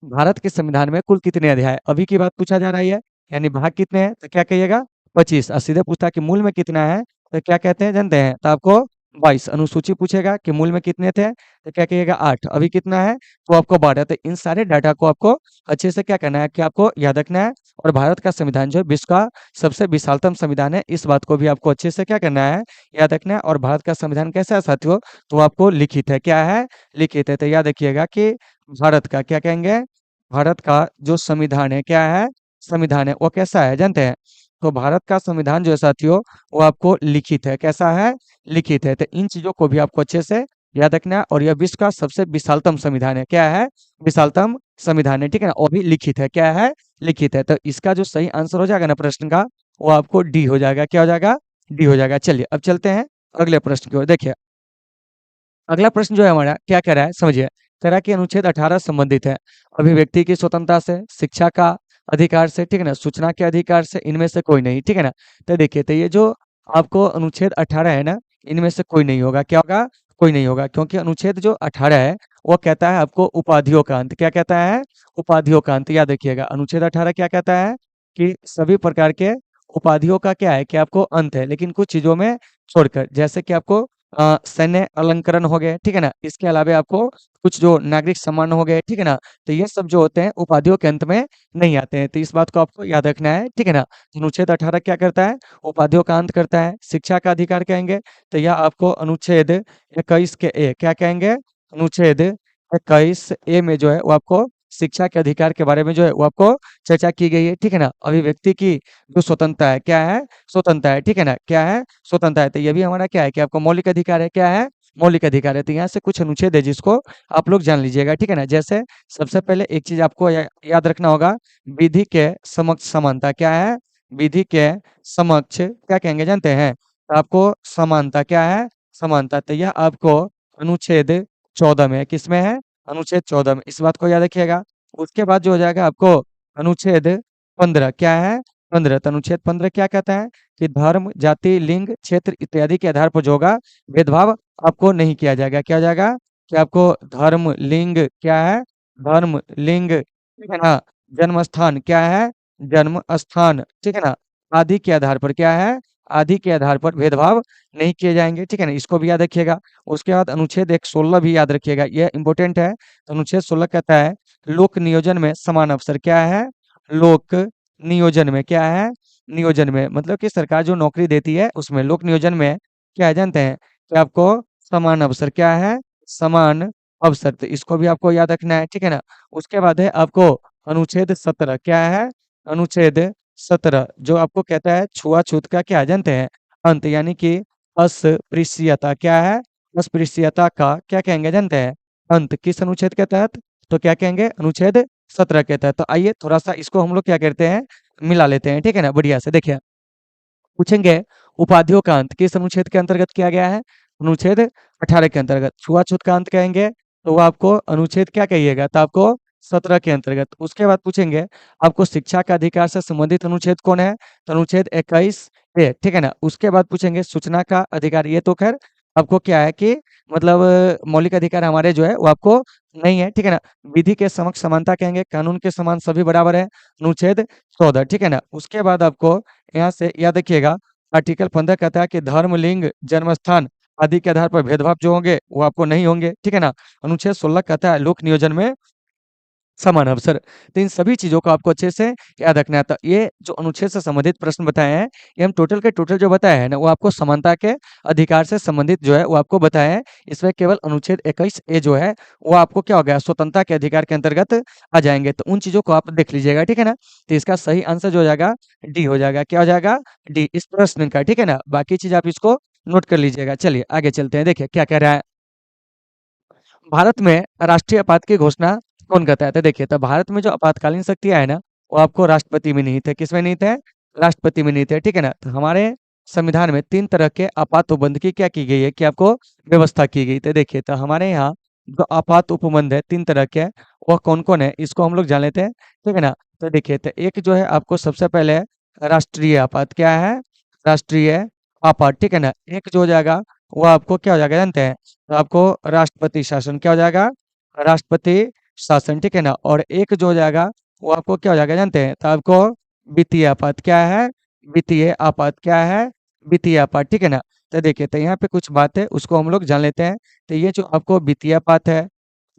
भारत के संविधान में कुल कितने अध्याय हैं? अभी की बात पूछा जा रही है, यानी भाग कितने हैं? तो क्या कहिएगा? 25। और सीधे पूछता है कि मूल में कितना है? तो क्या कहते हैं जानते हैं? तो आपको 22। अनुसूची पूछेगा कि मूल में कितने थे? तो क्या कहिएगा? 8। अभी कितना है? तो आपको 12। तो इन सारे डाटा को आपको अच्छे से क्या करना है कि आपको याद रखना है। और भारत का संविधान जो है विश्व का सबसे विशालतम संविधान है, इस बात को भी आपको अच्छे से क्या करना है? याद रखना है। और भारत का संविधान कैसा है साथियों? तो आपको लिखित है, क्या है? लिखित है। तो याद रखिएगा कि भारत का क्या कहेंगे? भारत का जो संविधान है, क्या है? संविधान है, वो कैसा है जानते हैं? तो भारत का संविधान जो है साथियों, वो आपको लिखित है, कैसा है? लिखित है। तो इन चीज़ों को भी आपको अच्छे से याद रखना है। और यह विश्व का सबसे विशालतम संविधान है, क्या है? विशालतम संविधान है, ठीक है ना? और भी लिखित है, क्या है? लिखित है। तो इसका जो सही आंसर हो जाएगा ना प्रश्न का, वो आपको डी हो जाएगा, क्या हो जाएगा? डी हो जाएगा। चलिए, अब चलते हैं अगले प्रश्न की ओर। देखिए, अगला प्रश्न जो है हमारा क्या कह रहा है समझिए। कह रहा है कि अनुच्छेद 18 संबंधित है अभिव्यक्ति की स्वतंत्रता से, शिक्षा का अधिकार से, ठीक है ना, सूचना के अधिकार से, इनमें से कोई नहीं, ठीक है ना? तो देखिए, तो ये जो आपको अनुच्छेद 18 है ना, इनमें से कोई नहीं होगा। क्या होगा? कोई नहीं होगा, क्योंकि अनुच्छेद जो 18 है वो कहता है आपको उपाधियों का अंत। क्या कहता है? उपाधियों का अंत। याद रखिएगा, अनुच्छेद 18 क्या कहता है कि सभी प्रकार के उपाधियों का क्या है कि आपको अंत है, लेकिन कुछ चीजों में छोड़कर, जैसे कि आपको सैन्य अलंकरण हो गए, ठीक है ना? इसके अलावा आपको कुछ जो नागरिक सम्मान हो गए, ठीक है ना? तो ये सब जो होते हैं उपाधियों के अंत में नहीं आते हैं। तो इस बात को आपको याद रखना है, ठीक है ना? अनुच्छेद 18 क्या करता है? उपाधियों का अंत करता है। शिक्षा का अधिकार कहेंगे, तो यह आपको अनुच्छेद 21 के ए क्या कहेंगे? अनुच्छेद 21 ए में जो है वो आपको शिक्षा के अधिकार के बारे में जो है वो आपको चर्चा की गई है, ठीक है ना? अभिव्यक्ति की जो स्वतंत्रता है, क्या है? स्वतंत्रता है, ठीक है ना? क्या है? स्वतंत्रता है। तो ये भी हमारा क्या है कि आपको मौलिक अधिकार है, क्या है? मौलिक अधिकार है। तो यहाँ से कुछ अनुच्छेद है जिसको आप लोग जान लीजिएगा, ठीक है ना? जैसे सबसे पहले एक चीज आपको याद रखना होगा, विधि के समक्ष समानता, क्या है? विधि के समक्ष क्या कहेंगे जानते हैं? तो आपको समानता, क्या है? समानता। तो यह आपको अनुच्छेद 14 में है। किसमें है? अनुच्छेद 14 में। इस बात को याद रखिएगा। उसके बाद जो हो जाएगा आपको अनुच्छेद 15, क्या है? 15। तो अनुच्छेद 15 क्या कहता है कि धर्म, जाति, लिंग, क्षेत्र इत्यादि के आधार पर जो होगा भेदभाव आपको नहीं किया जाएगा। क्या हो जाएगा? कि आपको धर्म, लिंग, क्या है? धर्म, लिंग, ठीक है ना? जन्म स्थान, क्या है? जन्म स्थान, ठीक है ना? आदि के आधार पर, क्या है? आदि के आधार पर भेदभाव नहीं किए जाएंगे, ठीक है ना? इसको भी याद रखिएगा। उसके बाद अनुच्छेद 116 भी याद रखिएगा, यह इंपॉर्टेंट है। तो अनुच्छेद 16 कहता है लोक नियोजन में समान अवसर, क्या है? लोक नियोजन में, क्या है? नियोजन में मतलब कि सरकार जो नौकरी देती है उसमें लोक नियोजन में क्या है जानते हैं कि आपको समान अवसर, क्या है? समान अवसर। तो इसको भी आपको याद रखना है, ठीक है ना? उसके बाद है आपको अनुच्छेद 17, क्या है? अनुच्छेद 17 जो आपको कहता है छुआछूत का क्या है जानते हैं? अंत, यानी कि अस्पृश्यता, क्या है? अस्पृश्यता का क्या कहेंगे जानते हैं? अंत। किस अनुच्छेद के तहत? तो क्या कहेंगे? अनुच्छेद 17 के तहत। तो आइए थोड़ा सा इसको हम लोग क्या करते हैं, मिला लेते हैं, ठीक है ना? बढ़िया से देखिए, पूछेंगे उपाधियों का अंत किस अनुच्छेद के अंतर्गत किया गया है? अनुच्छेद 18 के अंतर्गत। छुआछूत का अंत कहेंगे तो वो आपको अनुच्छेद क्या कहिएगा? तो आपको 17 के अंतर्गत। उसके बाद पूछेंगे आपको शिक्षा का अधिकार से संबंधित अनुच्छेद कौन है? तो अनुच्छेद 21 ए, ठीक है ना? उसके बाद पूछेंगे सूचना का अधिकार, ये तो खैर आपको क्या है कि मतलब मौलिक अधिकार हमारे जो है वो आपको नहीं है, ठीक है ना। विधि के समक्ष समानता कहेंगे, कानून के समान सभी बराबर है, अनुच्छेद 14, ठीक है ना। उसके बाद आपको यहाँ से याद रखिएगा, आर्टिकल 15 कहता है कि धर्म, लिंग, जन्म स्थान आदि के आधार पर भेदभाव जो होंगे वो आपको नहीं होंगे, ठीक है ना। अनुच्छेद 16 कहता है लोक नियोजन में समान अवसर। तो इन सभी चीज़ों को आपको अच्छे से याद रखना है। तो ये जो अनुच्छेद से संबंधित प्रश्न बताए हैं, ये हम टोटल के टोटल जो बताए हैं ना, वो आपको समानता के अधिकार से संबंधित जो है वो आपको बताए हैं। इसमें केवल अनुच्छेद 21 ए जो है वो आपको क्या हो गया, स्वतंत्रता के अधिकार के अंतर्गत आ जाएँगे। तो उन चीज़ों को आप देख लीजिएगा, ठीक है ना। तो इसका सही आंसर जो हो जाएगा डी हो जाएगा। क्या हो जाएगा? डी, इस प्रश्न का, ठीक है ना। बाकी चीज़ आप इसको नोट कर लीजिएगा। चलिए आगे चलते हैं, देखिए क्या कह रहा है। भारत में राष्ट्रीय आपात की घोषणा कौन करता है? तो देखिए, तो भारत में जो आपातकालीन शक्तियाँ है ना, वो आपको राष्ट्रपति में निहित है। किसमें निहित है? राष्ट्रपति में निहित है, ठीक है ना। तो हमारे संविधान में 3 तरह के आपात उपबंध की क्या की गई है कि आपको व्यवस्था की गई। तो देखिए, तो हमारे यहाँ जो आपात उपबंध है 3 तरह के, वह कौन-कौन है? इसको हम लोग जान लेते हैं, ठीक है ना। तो देखिए, तो एक जो है आपको सबसे पहले राष्ट्रीय आपात, क्या है? राष्ट्रीय आपात, ठीक है ना। एक जो हो जाएगा, वो आपको क्या हो जाएगा जानते हैं? तो आपको राष्ट्रपति शासन, क्या हो जाएगा? राष्ट्रपति शासन, ठीक है ना। और एक जो हो जाएगा वो आपको क्या हो जाएगा जानते हैं? तो आपको वित्तीय आपात, क्या है? वित्तीय आपात, क्या है? वित्तीय आपात, ठीक है ना। तो देखिए, तो यहाँ पे कुछ बात है उसको हम लोग जान लेते हैं। तो ये जो आपको वित्तीय आपात है,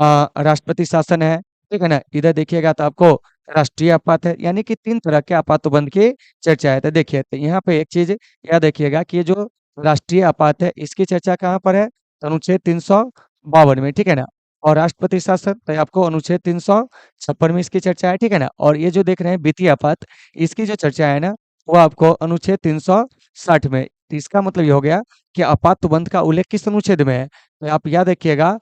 राष्ट्रपति शासन है, ठीक है ना। इधर देखिएगा तो आपको राष्ट्रीय आपात है, यानी कि 3 तरह के आपातबंद की चर्चा है। तो देखिए, तो यहाँ पे एक चीज याद रखिएगा कि ये जो राष्ट्रीय आपात है इसकी चर्चा कहाँ पर है? तो अनुच्छेद 352 में, ठीक है ना। और राष्ट्रपति शासन तो आपको अनुच्छेद 356 में इसकी चर्चा है, ठीक है ना। और ये जो देख रहे हैं वित्तीय आपात, इसकी जो चर्चा है ना, वो आपको अनुच्छेद 360 में। तो इसका मतलब ये हो गया कि आपातबंद का उल्लेख किस अनुच्छेद में है? तो आप याद रखिएगा,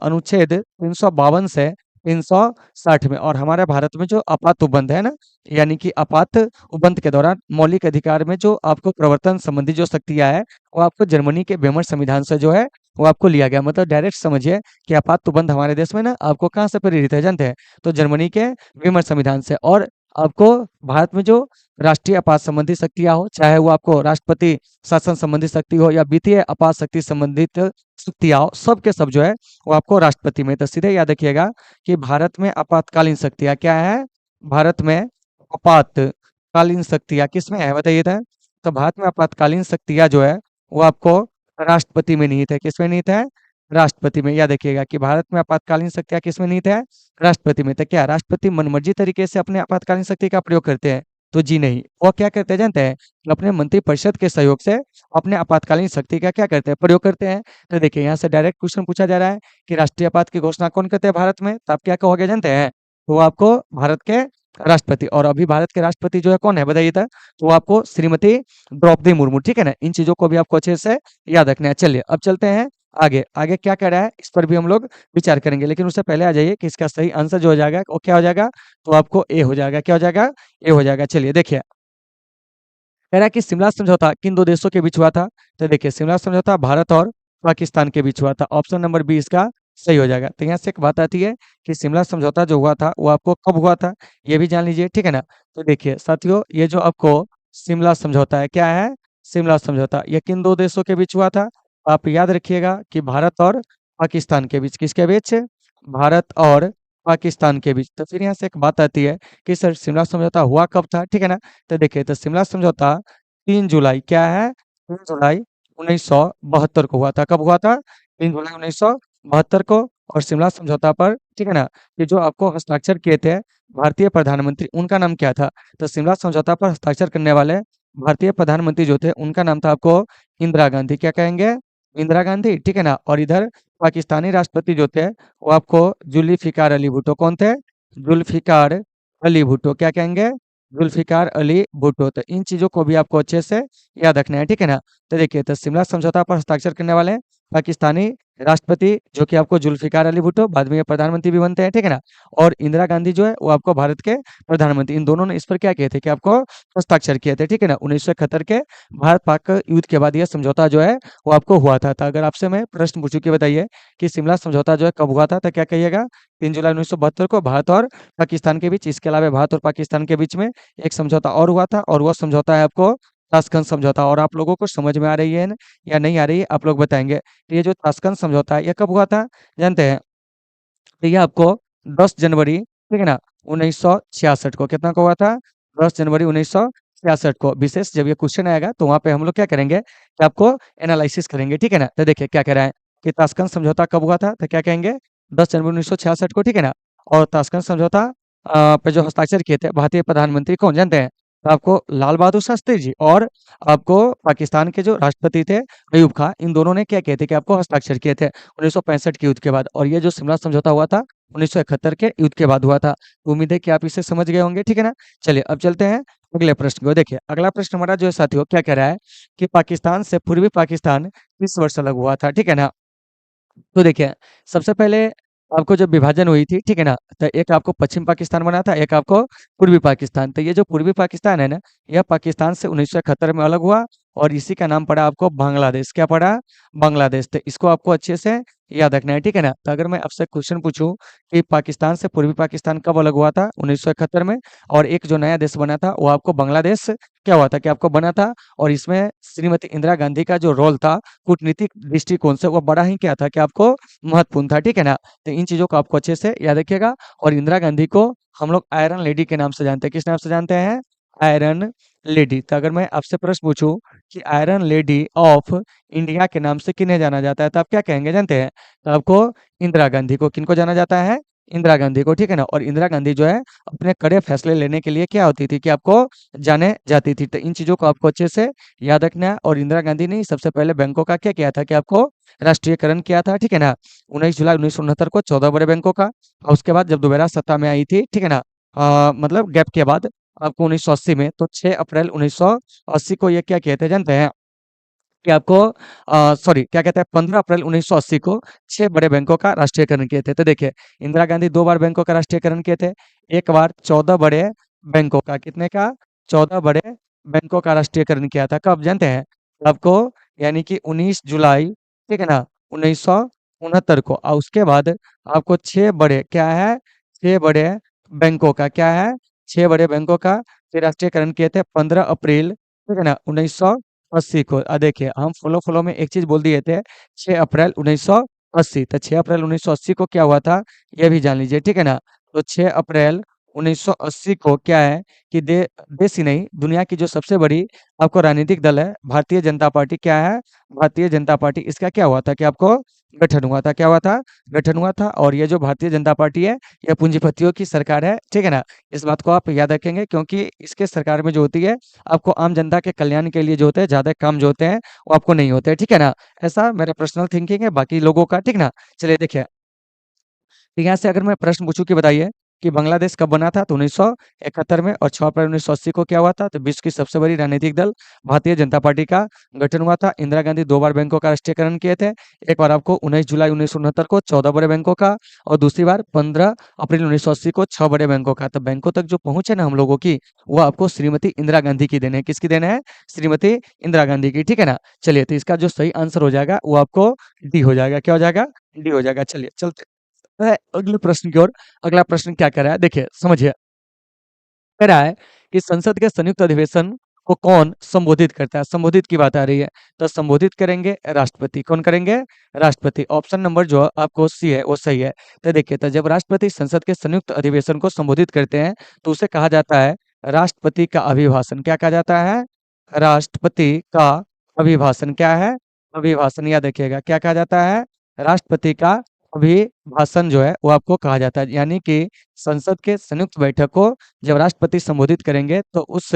अनुच्छेद 352 से 360 में। और हमारे भारत में जो आपात उपबंध है ना, यानी कि आपात उपबंध के दौरान मौलिक अधिकार में जो आपको प्रवर्तन संबंधी जो शक्तियां है, वो आपको जर्मनी के वेमर संविधान से जो है वो आपको लिया गया। मतलब डायरेक्ट समझिए कि आपात उपबंध हमारे देश में ना आपको कहाँ से प्रेरित है जानते हैं? तो जर्मनी के वेमर संविधान से। और आपको भारत में जो राष्ट्रीय आपात संबंधी शक्तियां हो, चाहे वो आपको राष्ट्रपति शासन संबंधी शक्ति हो या वित्तीय आपात शक्ति संबंधित शक्तियां हो, सब के सब जो है वो आपको राष्ट्रपति में। तो सीधे याद रखिएगा कि भारत में आपातकालीन शक्तियां क्या है? भारत में आपातकालीन शक्तियां किसमें है बताइए तो? तो भारत में आपातकालीन शक्तियां जो है वो आपको राष्ट्रपति में निहित है। किसमें निहित है? राष्ट्रपति में। याद रखिएगा कि भारत में आपातकालीन शक्तियां किसमें निहित है? राष्ट्रपति में। तो क्या राष्ट्रपति मनमर्जी तरीके से अपने आपातकालीन शक्ति का प्रयोग करते हैं? तो जी नहीं, वो क्या करते हैं जानते हैं? अपने मंत्रिपरिषद के सहयोग से अपने आपातकालीन शक्ति का क्या करते हैं? प्रयोग करते हैं। तो देखिए, यहाँ से डायरेक्ट क्वेश्चन पूछा जा रहा है कि राष्ट्रीय आपात की घोषणा कौन करते हैं भारत में? तो आप क्या कहोगे जानते हैं? तो वो आपको भारत के राष्ट्रपति। और अभी भारत के राष्ट्रपति जो है कौन है बताइए तो? वो आपको श्रीमती द्रौपदी मुर्मू, ठीक है ना। इन चीजों को भी आपको अच्छे से याद रखना है। चलिए अब चलते हैं आगे। आगे क्या कह रहा है इस पर भी हम लोग विचार करेंगे, लेकिन उससे पहले आ जाइए कि इसका सही आंसर जो हो जाएगा वो क्या हो जाएगा? तो आपको ए हो जाएगा। क्या हो जाएगा? ए हो जाएगा। चलिए देखिए, कह रहा है कि शिमला समझौता किन 2 देशों के बीच हुआ था? तो देखिए, शिमला समझौता भारत और पाकिस्तान के बीच हुआ था। ऑप्शन नंबर बी इसका सही हो जाएगा। तो यहाँ से एक बात आती है कि शिमला समझौता जो हुआ था वो आपको कब हुआ था? ये भी जान लीजिए, ठीक है ना। तो देखिए साथियों, ये जो आपको शिमला समझौता है, क्या है? शिमला समझौता ये किन 2 देशों के बीच हुआ था? आप याद रखिएगा कि भारत और पाकिस्तान के बीच। किसके बीच? भारत और पाकिस्तान के बीच। तो फिर यहाँ से एक बात आती है कि सर शिमला समझौता हुआ कब था, ठीक है ना। तो देखिए, तो शिमला समझौता 3 जुलाई, क्या है? 3 जुलाई 1972 को हुआ था। कब हुआ था? 3 जुलाई 1972 को। और शिमला समझौता पर, ठीक है ना, ये जो आपको हस्ताक्षर किए थे भारतीय प्रधानमंत्री, उनका नाम क्या था? तो शिमला समझौता पर हस्ताक्षर करने वाले भारतीय प्रधानमंत्री जो थे उनका नाम था आपको इंदिरा गांधी। क्या कहेंगे? इंदिरा गांधी, ठीक है ना। और इधर पाकिस्तानी राष्ट्रपति जो थे वो आपको जुल्फिकार अली भुट्टो। कौन थे? जुल्फिकार अली भुट्टो। क्या कहेंगे? जुल्फिकार अली भुट्टो। तो इन चीजों को भी आपको अच्छे से याद रखना है, ठीक है ना। तो देखिए, तो शिमला समझौता पर हस्ताक्षर करने वाले पाकिस्तानी राष्ट्रपति जो कि आपको जुल्फिकार अली भुट्टो, बाद में ये प्रधानमंत्री भी बनते हैं, ठीक है ना। और इंदिरा गांधी जो है वो आपको भारत के प्रधानमंत्री। इन दोनों ने इस पर क्या किए थे कि आपको हस्ताक्षर किए थे, ठीक है ना। 1971 के भारत पाक युद्ध के बाद यह समझौता जो है वो आपको हुआ था। तो अगर आपसे मैं प्रश्न पूछूं कि बताइए कि शिमला समझौता जो है कब हुआ था, तो क्या कहिएगा? 3 जुलाई 1972 को भारत और पाकिस्तान के बीच। इसके अलावा भारत और पाकिस्तान के बीच में एक समझौता और हुआ था, और वह समझौता है आपको ताशकंद समझौता। और आप लोगों को समझ में आ रही है या नहीं आ रही है, आप लोग बताएंगे। तो ये जो ताशकंद समझौता है, ये कब हुआ था जानते हैं? तो ये आपको 10 जनवरी, ठीक है ना, 1966 को, कितना को हुआ था? 10 जनवरी 1966 को। विशेष जब ये क्वेश्चन आएगा तो वहां पे हम लोग क्या करेंगे कि आपको एनालिसिस करेंगे, ठीक है ना। तो देखिए क्या कह रहा है कि ताशकंद समझौता कब हुआ था, तो क्या कहेंगे? 10 जनवरी 1966 को, ठीक है ना। और ताशकंद समझौता पे जो हस्ताक्षर किए थे भारतीय प्रधानमंत्री कौन जानते हैं? तो आपको लाल बहादुर शास्त्री जी, और आपको पाकिस्तान के जो राष्ट्रपति थे अयूब खां, इन दोनों ने क्या किए थे कि आपको हस्ताक्षर किए थे 1965 के युद्ध के बाद। और ये जो शिमला समझौता हुआ था 1971 के युद्ध के बाद हुआ था। तो उम्मीद है कि आप इसे समझ गए होंगे, ठीक है ना। चलिए अब चलते हैं अगले प्रश्न को। देखिए अगला प्रश्न हमारा जो है साथियों, क्या कह रहा है कि पाकिस्तान से पूर्वी पाकिस्तान किस वर्ष अलग हुआ था, ठीक है ना। तो देखिए, सबसे पहले आपको जब विभाजन हुई थी, ठीक है ना, तो एक आपको पश्चिम पाकिस्तान बना था, एक आपको पूर्वी पाकिस्तान। तो ये जो पूर्वी पाकिस्तान है ना, यह पाकिस्तान से 1971 में अलग हुआ, और इसी का नाम पड़ा आपको बांग्लादेश। क्या पड़ा? बांग्लादेश। तो इसको आपको अच्छे से याद रखना है, ठीक है ना। तो अगर मैं आपसे क्वेश्चन पूछूं कि पाकिस्तान से पूर्वी पाकिस्तान कब अलग हुआ था? 1971 में। और एक जो नया देश बना था वो आपको बांग्लादेश क्या हुआ था कि आपको बना था। और इसमें श्रीमती इंदिरा गांधी का जो रोल था कूटनीतिक दृष्टिकोण से, वो बड़ा ही क्या था कि आपको महत्वपूर्ण था, ठीक है ना। तो इन चीजों को आपको अच्छे से याद रखिएगा। और इंदिरा गांधी को हम लोग आयरन लेडी के नाम से जानते हैं। किस नाम से जानते हैं? Iron lady. तो अगर मैं आपसे प्रश्न पूछूं कि आयरन लेडी ऑफ इंडिया के नाम से किन्हें जाना जाता है, तो आप क्या कहेंगे जानते हैं? तो आपको इंदिरा गांधी को, किनको जाना जाता है? इंदिरा गांधी को, ठीक है ना। और इंदिरा गांधी जो है अपने कड़े फैसले लेने के लिए क्या होती थी कि आपको जाने जाती थी। तो इन चीजों को आपको अच्छे से याद रखना है। और इंदिरा गांधी ने सबसे पहले बैंकों का क्या किया था कि आपको राष्ट्रीयकरण किया था, ठीक है ना। 19 जुलाई 1969 को 14 बड़े बैंकों का। और उसके बाद जब दोबारा सत्ता में आई थी, ठीक है ना, मतलब गैप के बाद आपको 1980 में, तो 6 अप्रैल 1980 को ये क्या किए थे जानते हैं कि आपको सॉरी क्या कहते हैं, 15 अप्रैल 1980 को 6 बड़े बैंकों का राष्ट्रीयकरण किए थे। तो देखिए, इंदिरा गांधी 2 बार बैंकों का राष्ट्रीयकरण किए थे। एक बार 14 बड़े बैंकों का, कितने का? 14 बड़े बैंकों का राष्ट्रीयकरण किया था। कब जानते हैं आपको? यानी कि 19 जुलाई, ठीक है ना, 1969 को। और उसके बाद आपको 6 बड़े क्या है, 6 बड़े बैंकों का क्या है, 6 बड़े बैंकों का फिर राष्ट्रीयकरण किए थे 15 अप्रैल, ठीक है ना, 1980 को। देखिए हम फ्लो फ्लो में एक चीज बोल दिए थे, 6 अप्रैल 1980। तो 6 अप्रैल 1980 को क्या हुआ था, ये भी जान लीजिए, ठीक है ना। तो 6 अप्रैल 1980 को क्या है कि देश ही नहीं, दुनिया की जो सबसे बड़ी आपको राजनीतिक दल है भारतीय जनता पार्टी, क्या है? भारतीय जनता पार्टी। इसका क्या हुआ था कि आपको गठन हुआ था। क्या हुआ था? गठन हुआ था। और ये जो भारतीय जनता पार्टी है, यह पूंजीपतियों की सरकार है, ठीक है ना। इस बात को आप याद रखेंगे, क्योंकि इसके सरकार में जो होती है, आपको आम जनता के कल्याण के लिए जो होते हैं ज्यादा काम जो होते हैं वो आपको नहीं होते हैं, ठीक है ना। ऐसा मेरा पर्सनल थिंकिंग है, बाकी लोगों का, ठीक ना। चलिए देखिए, तो यहाँ से अगर मैं प्रश्न पूछूं कि बताइए कि बांग्लादेश कब बना था, तो 1971 में। और 6 अप्रैल 1980 को क्या हुआ था, तो विश्व की सबसे बड़ी राजनीतिक दल भारतीय जनता पार्टी का गठन हुआ था। इंदिरा गांधी 2 बार बैंकों का राष्ट्रीयकरण किए थे। एक बार आपको 19 जुलाई 1969 को 14 बड़े बैंकों का, और दूसरी बार 15 अप्रैल 1980 को 6 बड़े बैंकों का। तो बैंकों तक जो पहुंच है ना हम लोगों की, वो आपको श्रीमती इंदिरा गांधी की देन है। किसकी देन है? श्रीमती इंदिरा गांधी की, ठीक है ना। चलिए, तो इसका जो सही आंसर हो जाएगा वो आपको डी हो जाएगा। क्या हो जाएगा? डी हो जाएगा। चलिए चलते अगले प्रश्न की ओर। अगला प्रश्न क्या कह रहा है, देखिए समझिए। कह रहा है कि संसद के संयुक्त अधिवेशन को कौन संबोधित करता है? संबोधित की बात आ रही है, तो संबोधित करेंगे राष्ट्रपति। कौन करेंगे? राष्ट्रपति। ऑप्शन नंबर जो आपको सी है वो सही है। तो देखिए, तो जब राष्ट्रपति संसद के संयुक्त अधिवेशन को संबोधित करते हैं तो उसे कहा जाता है राष्ट्रपति का अभिभाषण। क्या कहा जाता है? राष्ट्रपति का अभिभाषण। क्या है? अभिभाषण। याद रखिएगा, क्या कहा जाता है? राष्ट्रपति का अभिभाषण जो है वो आपको कहा जाता है। यानी कि संसद के संयुक्त बैठक को जब राष्ट्रपति संबोधित करेंगे तो उस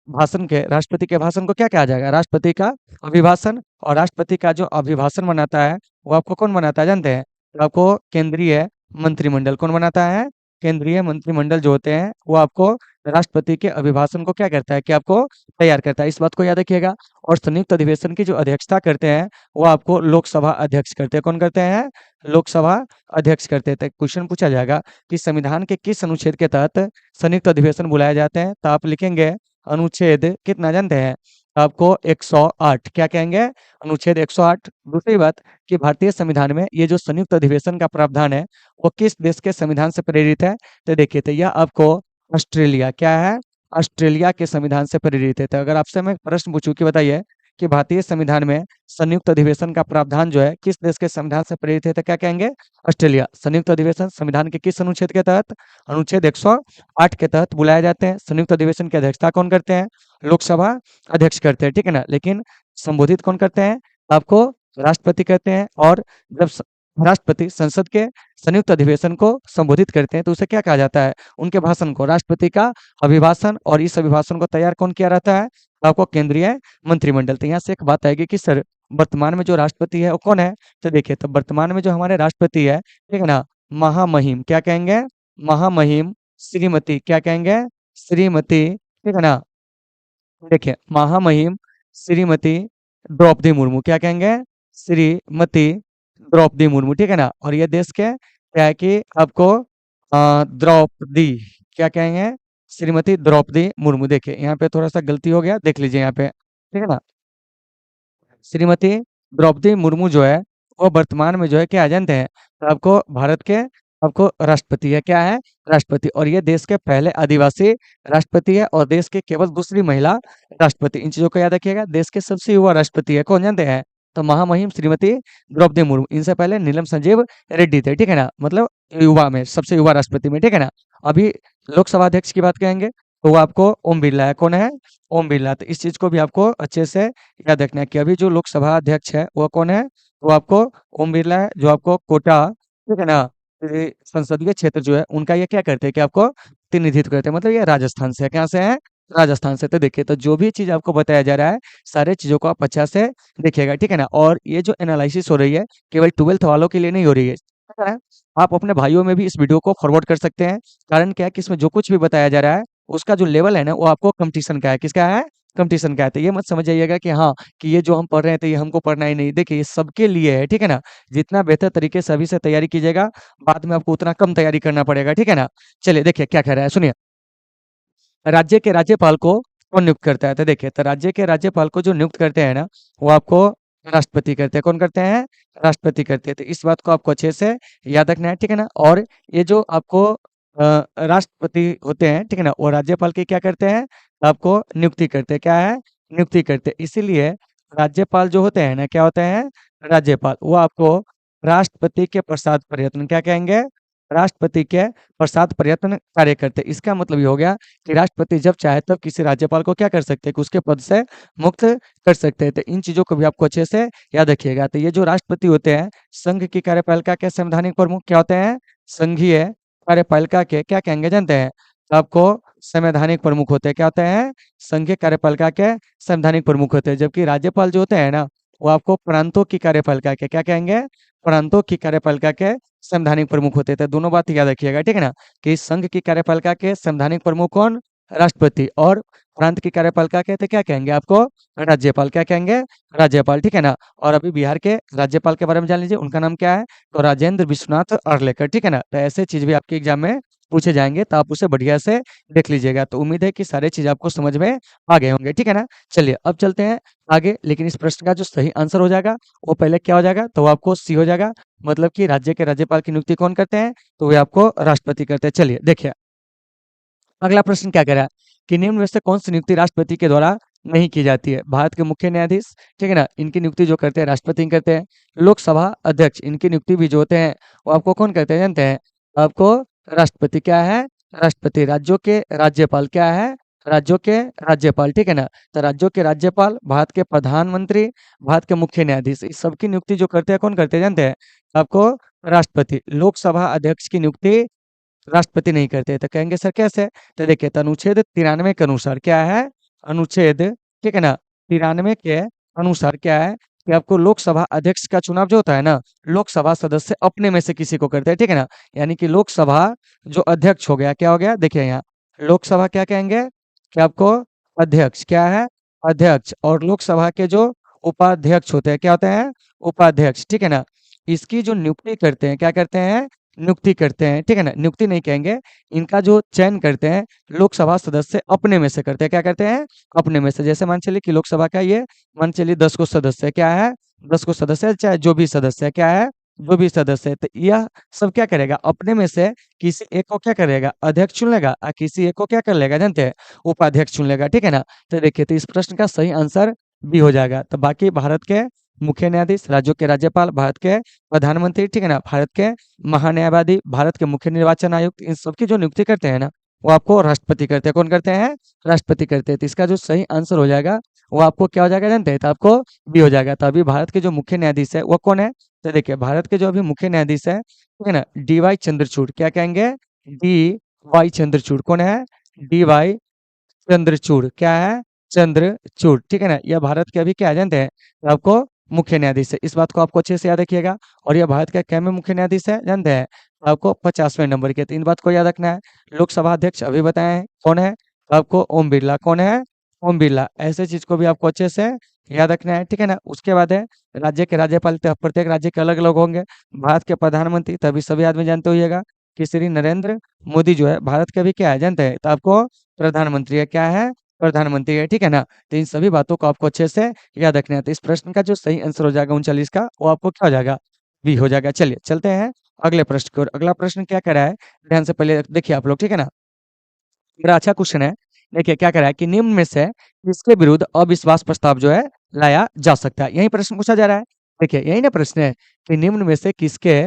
भाषण के, राष्ट्रपति के भाषण को क्या कहा जाएगा? राष्ट्रपति का अभिभाषण। और राष्ट्रपति का जो अभिभाषण बनाता है वो आपको कौन बनाता है जानते हैं? तो आपको केंद्रीय मंत्रिमंडल। कौन बनाता है? केंद्रीय मंत्रिमंडल जो होते हैं वो आपको राष्ट्रपति के अभिभाषण को क्या करता है कि आपको तैयार करता है। इस बात को याद रखिएगा। और संयुक्त अधिवेशन की जो अध्यक्षता करते हैं वो आपको लोकसभा अध्यक्ष करते हैं। कौन करते हैं? लोकसभा अध्यक्ष करते थे। क्वेश्चन पूछा जाएगा कि संविधान के किस अनुच्छेद के तहत संयुक्त अधिवेशन बुलाए जाते हैं, तो आप लिखेंगे अनुच्छेद कितना जानते हैं? आपको 108। क्या कहेंगे? अनुच्छेद 108। दूसरी बात कि भारतीय संविधान में ये जो संयुक्त अधिवेशन का प्रावधान है वो किस देश के संविधान से प्रेरित है? तो देखिए, तो यह आपको ऑस्ट्रेलिया, क्या है? ऑस्ट्रेलिया के संविधान से प्रेरित है। तो अगर आपसे मैं प्रश्न पूछूं कि बताइए कि भारतीय संविधान में संयुक्त अधिवेशन का प्रावधान जो है किस देश के संविधान से प्रेरित है, तो क्या कहेंगे? ऑस्ट्रेलिया। संयुक्त अधिवेशन संविधान के किस अनुच्छेद के तहत? अनुच्छेद 108 के तहत बुलाए जाते हैं। संयुक्त अधिवेशन की अध्यक्षता कौन करते हैं? लोकसभा अध्यक्ष करते हैं, ठीक है ना। लेकिन संबोधित कौन करते हैं? आपको राष्ट्रपति करते हैं। और जब राष्ट्रपति संसद के संयुक्त अधिवेशन को संबोधित करते हैं तो उसे क्या कहा जाता है? उनके भाषण को राष्ट्रपति का अभिभाषण। और इस अभिभाषण को तैयार कौन किया रहता है? आपको केंद्रीय मंत्रिमंडल। तो यहाँ से एक बात आएगी कि सर वर्तमान में जो राष्ट्रपति है वो कौन है? तो देखिए, तो वर्तमान में जो हमारे राष्ट्रपति है, ठीक है ना, महामहिम, क्या कहेंगे? महामहिम श्रीमती, क्या कहेंगे? श्रीमती, ठीक है ना। देखिए, महामहिम श्रीमती द्रौपदी मुर्मू, क्या कहेंगे? श्रीमती द्रौपदी मुर्मू, ठीक है ना। और ये देश के क्या है कि आपको द्रौपदी, क्या कहेंगे? श्रीमती द्रौपदी मुर्मू। देखिए यहाँ पे थोड़ा सा गलती हो गया, देख लीजिए यहाँ पे, ठीक है ना। श्रीमती द्रौपदी मुर्मू जो है वो वर्तमान में जो है क्या जानते हैं? तो आपको भारत के आपको राष्ट्रपति है, क्या है? राष्ट्रपति। और ये देश के पहले आदिवासी राष्ट्रपति है और देश की केवल दूसरी महिला राष्ट्रपति। इन चीजों को याद रखिएगा। देश के सबसे युवा राष्ट्रपति है, कौन जानते हैं? तो महामहिम श्रीमती द्रौपदी मुर्मू। इनसे पहले नीलम संजीव रेड्डी थे, ठीक है ना। मतलब युवा में सबसे युवा राष्ट्रपति में, ठीक है ना। अभी लोकसभा अध्यक्ष की बात करेंगे तो वो आपको ओम बिरला है। कौन है? ओम बिरला। तो इस चीज को भी आपको अच्छे से याद रखना है कि अभी जो लोकसभा अध्यक्ष है वो कौन है? वो आपको ओम बिरला है, जो आपको कोटा, ठीक है ना, ये संसदीय क्षेत्र जो है उनका ये क्या करते हैं कि आपको प्रतिनिधित्व करते हैं। मतलब ये राजस्थान से है। कहाँ से है? राजस्थान से। तो देखिए, तो जो भी चीज आपको बताया जा रहा है सारे चीजों को आप अच्छा से देखिएगा, ठीक है ना। और ये जो एनालिसिस हो रही है केवल 12th वालों के लिए नहीं हो रही है, ठीक है। आप अपने भाइयों में भी इस वीडियो को फॉरवर्ड कर सकते हैं। कारण क्या है कि इसमें जो कुछ भी बताया जा रहा है उसका जो लेवल है ना वो आपको कंपटीशन का है। किसका है? कंपटीशन का है। तो ये मत समझ जाइएगा कि हाँ कि ये जो हम पढ़ रहे हैं तो ये हमको पढ़ना ही नहीं। देखिए, ये सबके लिए है, ठीक है ना। जितना बेहतर तरीके से अभी से तैयारी कीजिएगा, बाद में आपको उतना कम तैयारी करना पड़ेगा, ठीक है ना। चलिए देखिए क्या कह रहा है, सुनिए। राज्य के राज्यपाल को कौन नियुक्त करता है? तो देखिए, तो राज्य के राज्यपाल को जो नियुक्त करते हैं ना वो आपको राष्ट्रपति करते हैं। कौन करते हैं? राष्ट्रपति करते हैं। तो इस बात को आपको अच्छे से याद रखना है, ठीक है ना। और ये जो आपको राष्ट्रपति होते हैं, ठीक है ना, वो राज्यपाल की क्या करते हैं? आपको नियुक्ति करते हैं। क्या है? नियुक्ति करते हैं। इसीलिए राज्यपाल जो होते हैं ना, क्या होते हैं? राज्यपाल। वो आपको राष्ट्रपति के प्रसाद प्रयत्न, क्या कहेंगे? राष्ट्रपति के प्रसाद प्रयत्न कार्य करते हैं। इसका मतलब ये हो गया कि राष्ट्रपति जब चाहे तब किसी राज्यपाल को क्या कर सकते हैं कि उसके पद से मुक्त कर सकते हैं। तो इन चीजों को भी आपको अच्छे से याद रखिएगा। तो ये जो राष्ट्रपति होते हैं संघ की कार्यपालिका के संवैधानिक प्रमुख क्या होते हैं? संघीय कार्यपालिका के क्या कहेंगे जानते हैं? तो आपको संवैधानिक प्रमुख होते हैं। क्या होते हैं? संघीय कार्यपालिका के संवैधानिक प्रमुख होते हैं। जबकि राज्यपाल जो होते हैं ना वो आपको प्रांतों की कार्यपालिका के क्या कहेंगे? प्रांतों की कार्यपालिका के संवैधानिक प्रमुख होते थे। दोनों बात याद रखिएगा, ठीक है ना। कि संघ की कार्यपालिका के संवैधानिक प्रमुख कौन? राष्ट्रपति। और प्रांत की कार्यपालिका के तो क्या कहेंगे आपको? राज्यपाल। क्या कहेंगे? राज्यपाल, ठीक है ना। और अभी बिहार के राज्यपाल के बारे में जान लीजिए, उनका नाम क्या है? तो राजेंद्र विश्वनाथ अर्लेकर, ठीक है ना। तो ऐसे चीज भी आपके एग्जाम में पूछे जाएंगे तो आप उसे बढ़िया से देख लीजिएगा। तो उम्मीद है कि सारे चीज आपको समझ में आ गए होंगे, ठीक है ना। चलिए अब चलते हैं आगे। लेकिन इस प्रश्न का जो सही आंसर हो जाएगा वो पहले क्या हो जाएगा? तो वो आपको सी हो जाएगा। मतलब कि राज्य के राज्यपाल की नियुक्ति कौन करते हैं? तो वे आपको राष्ट्रपति करते हैं। चलिए देखिए अगला प्रश्न क्या कह रहा है कि निम्न में से कौन सी नियुक्ति राष्ट्रपति के द्वारा नहीं की जाती है? भारत के मुख्य न्यायाधीश, ठीक है ना, इनकी नियुक्ति जो करते हैं राष्ट्रपति करते हैं। लोकसभा अध्यक्ष, इनकी नियुक्ति भी जो होते हैं वो आपको कौन करते हैं जानते हैं? आपको राष्ट्रपति। क्या है? राष्ट्रपति। राज्यों के राज्यपाल क्या है? राज्यों के राज्यपाल, ठीक है ना। तो राज्यों के राज्यपाल, भारत के प्रधानमंत्री, भारत के मुख्य न्यायाधीश, इस सबकी नियुक्ति जो करते हैं कौन करते हैं जानते हैं? आपको राष्ट्रपति। लोकसभा अध्यक्ष की नियुक्ति राष्ट्रपति नहीं करते। तो कहेंगे सर कैसे? तो देखिए, तो अनुच्छेद 93 के अनुसार क्या है? अनुच्छेद, ठीक है ना, 93 के अनुसार क्या है कि आपको लोकसभा अध्यक्ष का चुनाव जो होता है ना लोकसभा सदस्य अपने में से किसी को करते हैं, ठीक है ना। यानी कि लोकसभा जो अध्यक्ष हो गया, क्या हो गया? देखिए यहाँ लोकसभा क्या कहेंगे कि आपको अध्यक्ष। क्या है? अध्यक्ष। और लोकसभा के जो उपाध्यक्ष होते हैं क्या होते हैं? उपाध्यक्ष, ठीक है ना। इसकी जो नियुक्ति करते हैं क्या करते हैं? नियुक्ति करते हैं, ठीक है ना। नियुक्ति नहीं कहेंगे, इनका जो चयन करते हैं लोकसभा सदस्य अपने में से करते हैं। क्या करते हैं? अपने में से। जैसे मान चलिए कि लोकसभा का ये मान चलिए 10 को सदस्य है, क्या है? 10 को सदस्य है, चाहे जो भी सदस्य है, क्या है? जो भी सदस्य है, तो यह सब क्या करेगा, अपने में से किसी एक को क्या करेगा, अध्यक्ष चुन लेगा, और किसी एक को क्या कर लेगा जानते हैं, उपाध्यक्ष चुन लेगा, ठीक है ना। तो देखिए, तो इस प्रश्न का सही आंसर बी हो जाएगा। तो बाकी भारत के मुख्य न्यायाधीश, राज्यों के राज्यपाल, भारत के प्रधानमंत्री, ठीक है ना, भारत के महान्यायवादी, भारत के मुख्य निर्वाचन आयुक्त, इन सबकी जो नियुक्ति करते हैं ना, वो आपको राष्ट्रपति करते हैं। कौन करते हैं? राष्ट्रपति करते हैं। तो इसका जो सही आंसर हो जाएगा, वो आपको क्या हो जाएगा जानते हैं, तो आपको बी हो जाएगा। तो अभी भारत के जो मुख्य न्यायाधीश है वो कौन है? तो देखिए, भारत के जो अभी मुख्य न्यायाधीश है, ठीक है ना, डी वाई चंद्रचूड़। क्या कहेंगे? D Y Chandrachud. कौन है? D Y Chandrachud. क्या है? चंद्रचूड़, ठीक है ना। यह भारत के अभी क्या है जानते हैं, तो आपको मुख्य न्यायाधीश है। इस बात को आपको अच्छे से याद रखिएगा। और यह भारत का कैमे मुख्य न्यायाधीश है जानते हैं, तो आपको 50वें नंबर के। तो इन बात को याद रखना है। लोकसभा अध्यक्ष अभी बताए हैं कौन है, तो आपको ओम बिरला। कौन है? ओम बिरला। ऐसे चीज को भी आपको अच्छे से याद रखना है, ठीक है ना। उसके बाद है राज्य के राज्यपाल, तो प्रत्येक राज्य के अलग अलग होंगे। भारत के प्रधानमंत्री, तभी सभी आदमी जानते होइएगा कि श्री नरेंद्र मोदी जो है भारत के भी क्या है जानते हैं, तो आपको प्रधानमंत्री है। क्या है? प्रधानमंत्री है, ठीक है ना। तो इन सभी बातों को आपको अच्छे से याद रखना है। तो इस प्रश्न का जो सही आंसर हो जाएगा 39 का, वो आपको क्या हो जाएगा? बी हो जाएगा। चलिए चलते हैं अगले प्रश्न की ओर। अगला प्रश्न क्या कह रहा है, ध्यान से पहले देखिए आप लोग, ठीक है ना। बड़ा अच्छा क्वेश्चन है। देखिए क्या कह रहा है कि निम्न में से किसके विरुद्ध अविश्वास प्रस्ताव जो है लाया जा सकता है। यही प्रश्न पूछा जा रहा है। देखिए यही ना प्रश्न है कि निम्न में से किसके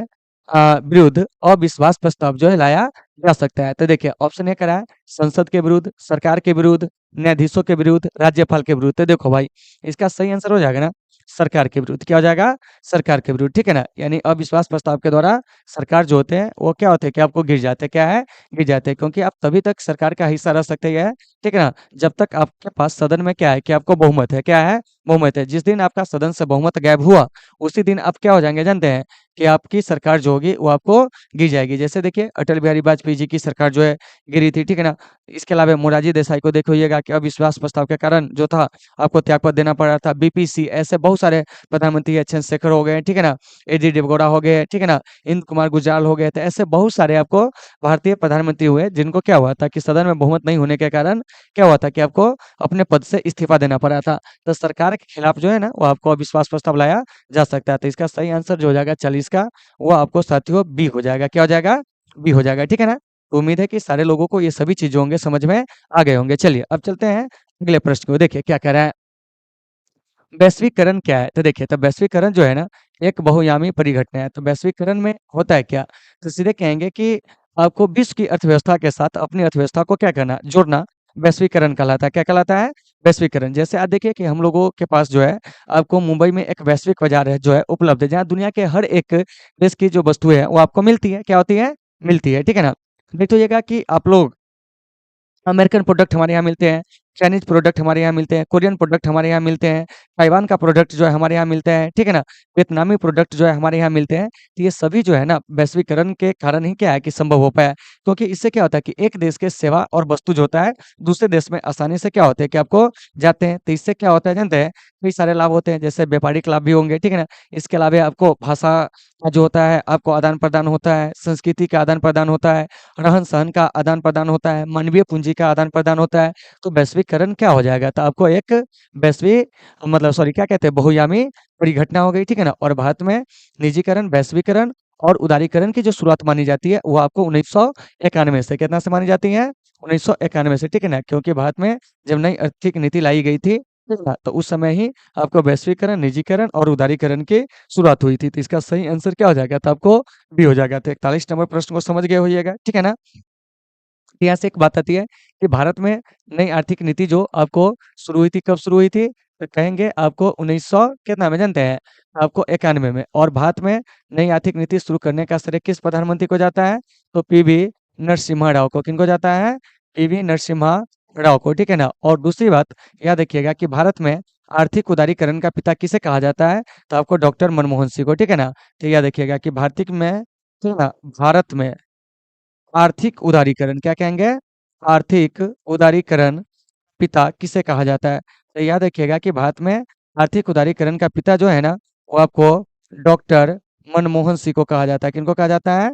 विरुद्ध अविश्वास प्रस्ताव जो है लाया जा सकता है। तो देखिए ऑप्शन ए करा है, संसद के विरुद्ध, सरकार के विरुद्ध, न्यायाधीशों के विरुद्ध, राज्यपाल के विरुद्ध। तो देखो भाई, इसका सही आंसर हो जाएगा ना, सरकार के विरुद्ध। क्या हो जाएगा? सरकार के विरुद्ध, ठीक है ना। यानी अविश्वास प्रस्ताव के द्वारा सरकार जो होते हैं वो क्या होते हैं कि आपको गिर जाते हैं। क्या है? गिर जाते हैं। क्योंकि आप तभी तक सरकार का हिस्सा रह सकते हैं, ठीक है ना, जब तक आपके पास सदन में क्या है कि आपको बहुमत है। क्या है? बहुमत है। जिस दिन आपका सदन से बहुमत गायब हुआ, उसी दिन आप क्या हो जाएंगे जानते हैं, कि आपकी सरकार जो होगी वो आपको गिर जाएगी। जैसे देखिए अटल बिहारी वाजपेयी जी की सरकार जो है गिरी थी, ठीक है ना। इसके अलावा मोरारजी देसाई को देखिएगा कि अविश्वास प्रस्ताव के कारण जो था आपको त्यागपत्र देना पड़ रहा था। बीपीसी, ऐसे बहुत सारे प्रधानमंत्री, चंद्रशेखर हो गए, ठीक है ना, एडी देवगौड़ा हो गए, ठीक है ना, इंद्र कुमार गुजराल हो गए थे। ऐसे बहुत सारे आपको भारतीय प्रधानमंत्री हुए जिनको क्या हुआ था कि सदन में बहुमत नहीं होने के कारण क्या हुआ था कि आपको अपने पद से इस्तीफा देना पड़ा था। तो सरकार के खिलाफ जो है ना, वो आपको अविश्वास प्रस्ताव लाया जा सकता है। तो इसका सही आंसर जो हो जाएगा 40 का, वो आपको साथियों बी हो जाएगा। क्या हो जाएगा? बी हो जाएगा, ठीक है ना। तो उम्मीद है कि सारे लोगों को ये सभी चीजें होंगे समझ में आ गए होंगे। चलिए अब चलते हैं अगले प्रश्न को। देखिए क्या कह रहा है, वैश्वीकरण क्या है। तो देखिए, तो वैश्वीकरण जो है ना, एक बहुआयामी परिघटना है। तो वैश्वीकरण में होता है क्या, तो सीधे कहेंगे कि आपको विश्व की अर्थव्यवस्था के साथ अपनी अर्थव्यवस्था को क्या करना, जोड़ना, वैश्वीकरण कहलाता है। क्या कहलाता है? वैश्वीकरण। जैसे आप देखिए कि हम लोगों के पास जो है, आपको मुंबई में एक वैश्विक बाजार है जो है उपलब्ध है, जहाँ दुनिया के हर एक देश की जो वस्तुएं है वो आपको मिलती है। क्या होती है? मिलती है, ठीक है ना। देखिएगा कि आप लोग अमेरिकन प्रोडक्ट हमारे यहाँ मिलते हैं, चाइनीज प्रोडक्ट हमारे यहाँ मिलते हैं, कोरियन प्रोडक्ट हमारे यहाँ मिलते हैं, ताइवान का प्रोडक्ट जो है हमारे यहाँ मिलते हैं, ठीक है ना, वियतनामी प्रोडक्ट जो है हमारे यहाँ मिलते हैं। तो ये सभी जो है ना वैश्वीकरण के कारण ही क्या है कि संभव हो पाया। क्योंकि इससे क्या होता है कि एक देश के सेवा और वस्तु जो होता है दूसरे देश में आसानी से क्या होते हैं कि आपको जाते हैं। तो इससे क्या होता है जानते हैं, कई सारे लाभ होते हैं, जैसे व्यापारिक लाभ भी होंगे, ठीक है ना। इसके अलावा आपको भाषा का जो होता है आपको आदान प्रदान होता है, संस्कृति का आदान प्रदान होता है, रहन सहन का आदान प्रदान होता है, मानवीय पूंजी का आदान प्रदान होता है। तो वैश्वीकरण क्या हो जाएगा, तो आपको एक वैश्विक मतलब सॉरी क्या कहते हैं, बहुआयामी परिघटना हो गई, ठीक है ना। और भारत में निजीकरण, वैश्वीकरण और उदारीकरण की जो शुरुआत मानी जाती है वो आपको 1991 से, कितना से मानी जाती है? 1991 से, ठीक है ना। क्योंकि भारत में जब नई आर्थिक नीति लाई गई थी, ठीक है ना, तो उस समय ही आपको वैश्वीकरण, निजीकरण और उदारीकरण की शुरुआत हुई थी। तो इसका सही आंसर क्या हो जाएगा, तो आपको बी हो जाएगा। तो 41 नंबर प्रश्न को समझ गए होइएगा, ठीक है ना। यहाँ से एक बात आती है कि भारत में नई आर्थिक नीति जो आपको शुरू हुई थी, कब शुरू हुई थी, तो कहेंगे आपको 1900 कितना में जानते हैं, आपको 91 में। और भारत में नई आर्थिक नीति शुरू करने का श्रेय किस प्रधानमंत्री को जाता है, तो पीवी नरसिम्हा राव को। किनको जाता है? पीवी नरसिम्हा राव को, ठीक है ना। और दूसरी बात याद रखिएगा कि भारत में आर्थिक उदारीकरण का पिता किसे कहा जाता है, तो आपको डॉक्टर मनमोहन सिंह को, ठीक है ना। तो याद रखिएगा कि भारत में, ठीक है ना, भारत में आर्थिक उदारीकरण क्या कहेंगे, आर्थिक उदारीकरण पिता किसे कहा जाता है। तो याद रखिएगा कि भारत में आर्थिक उदारीकरण का पिता जो है ना, वो आपको डॉक्टर मनमोहन सिंह को कहा जाता है। किनको कहा जाता है?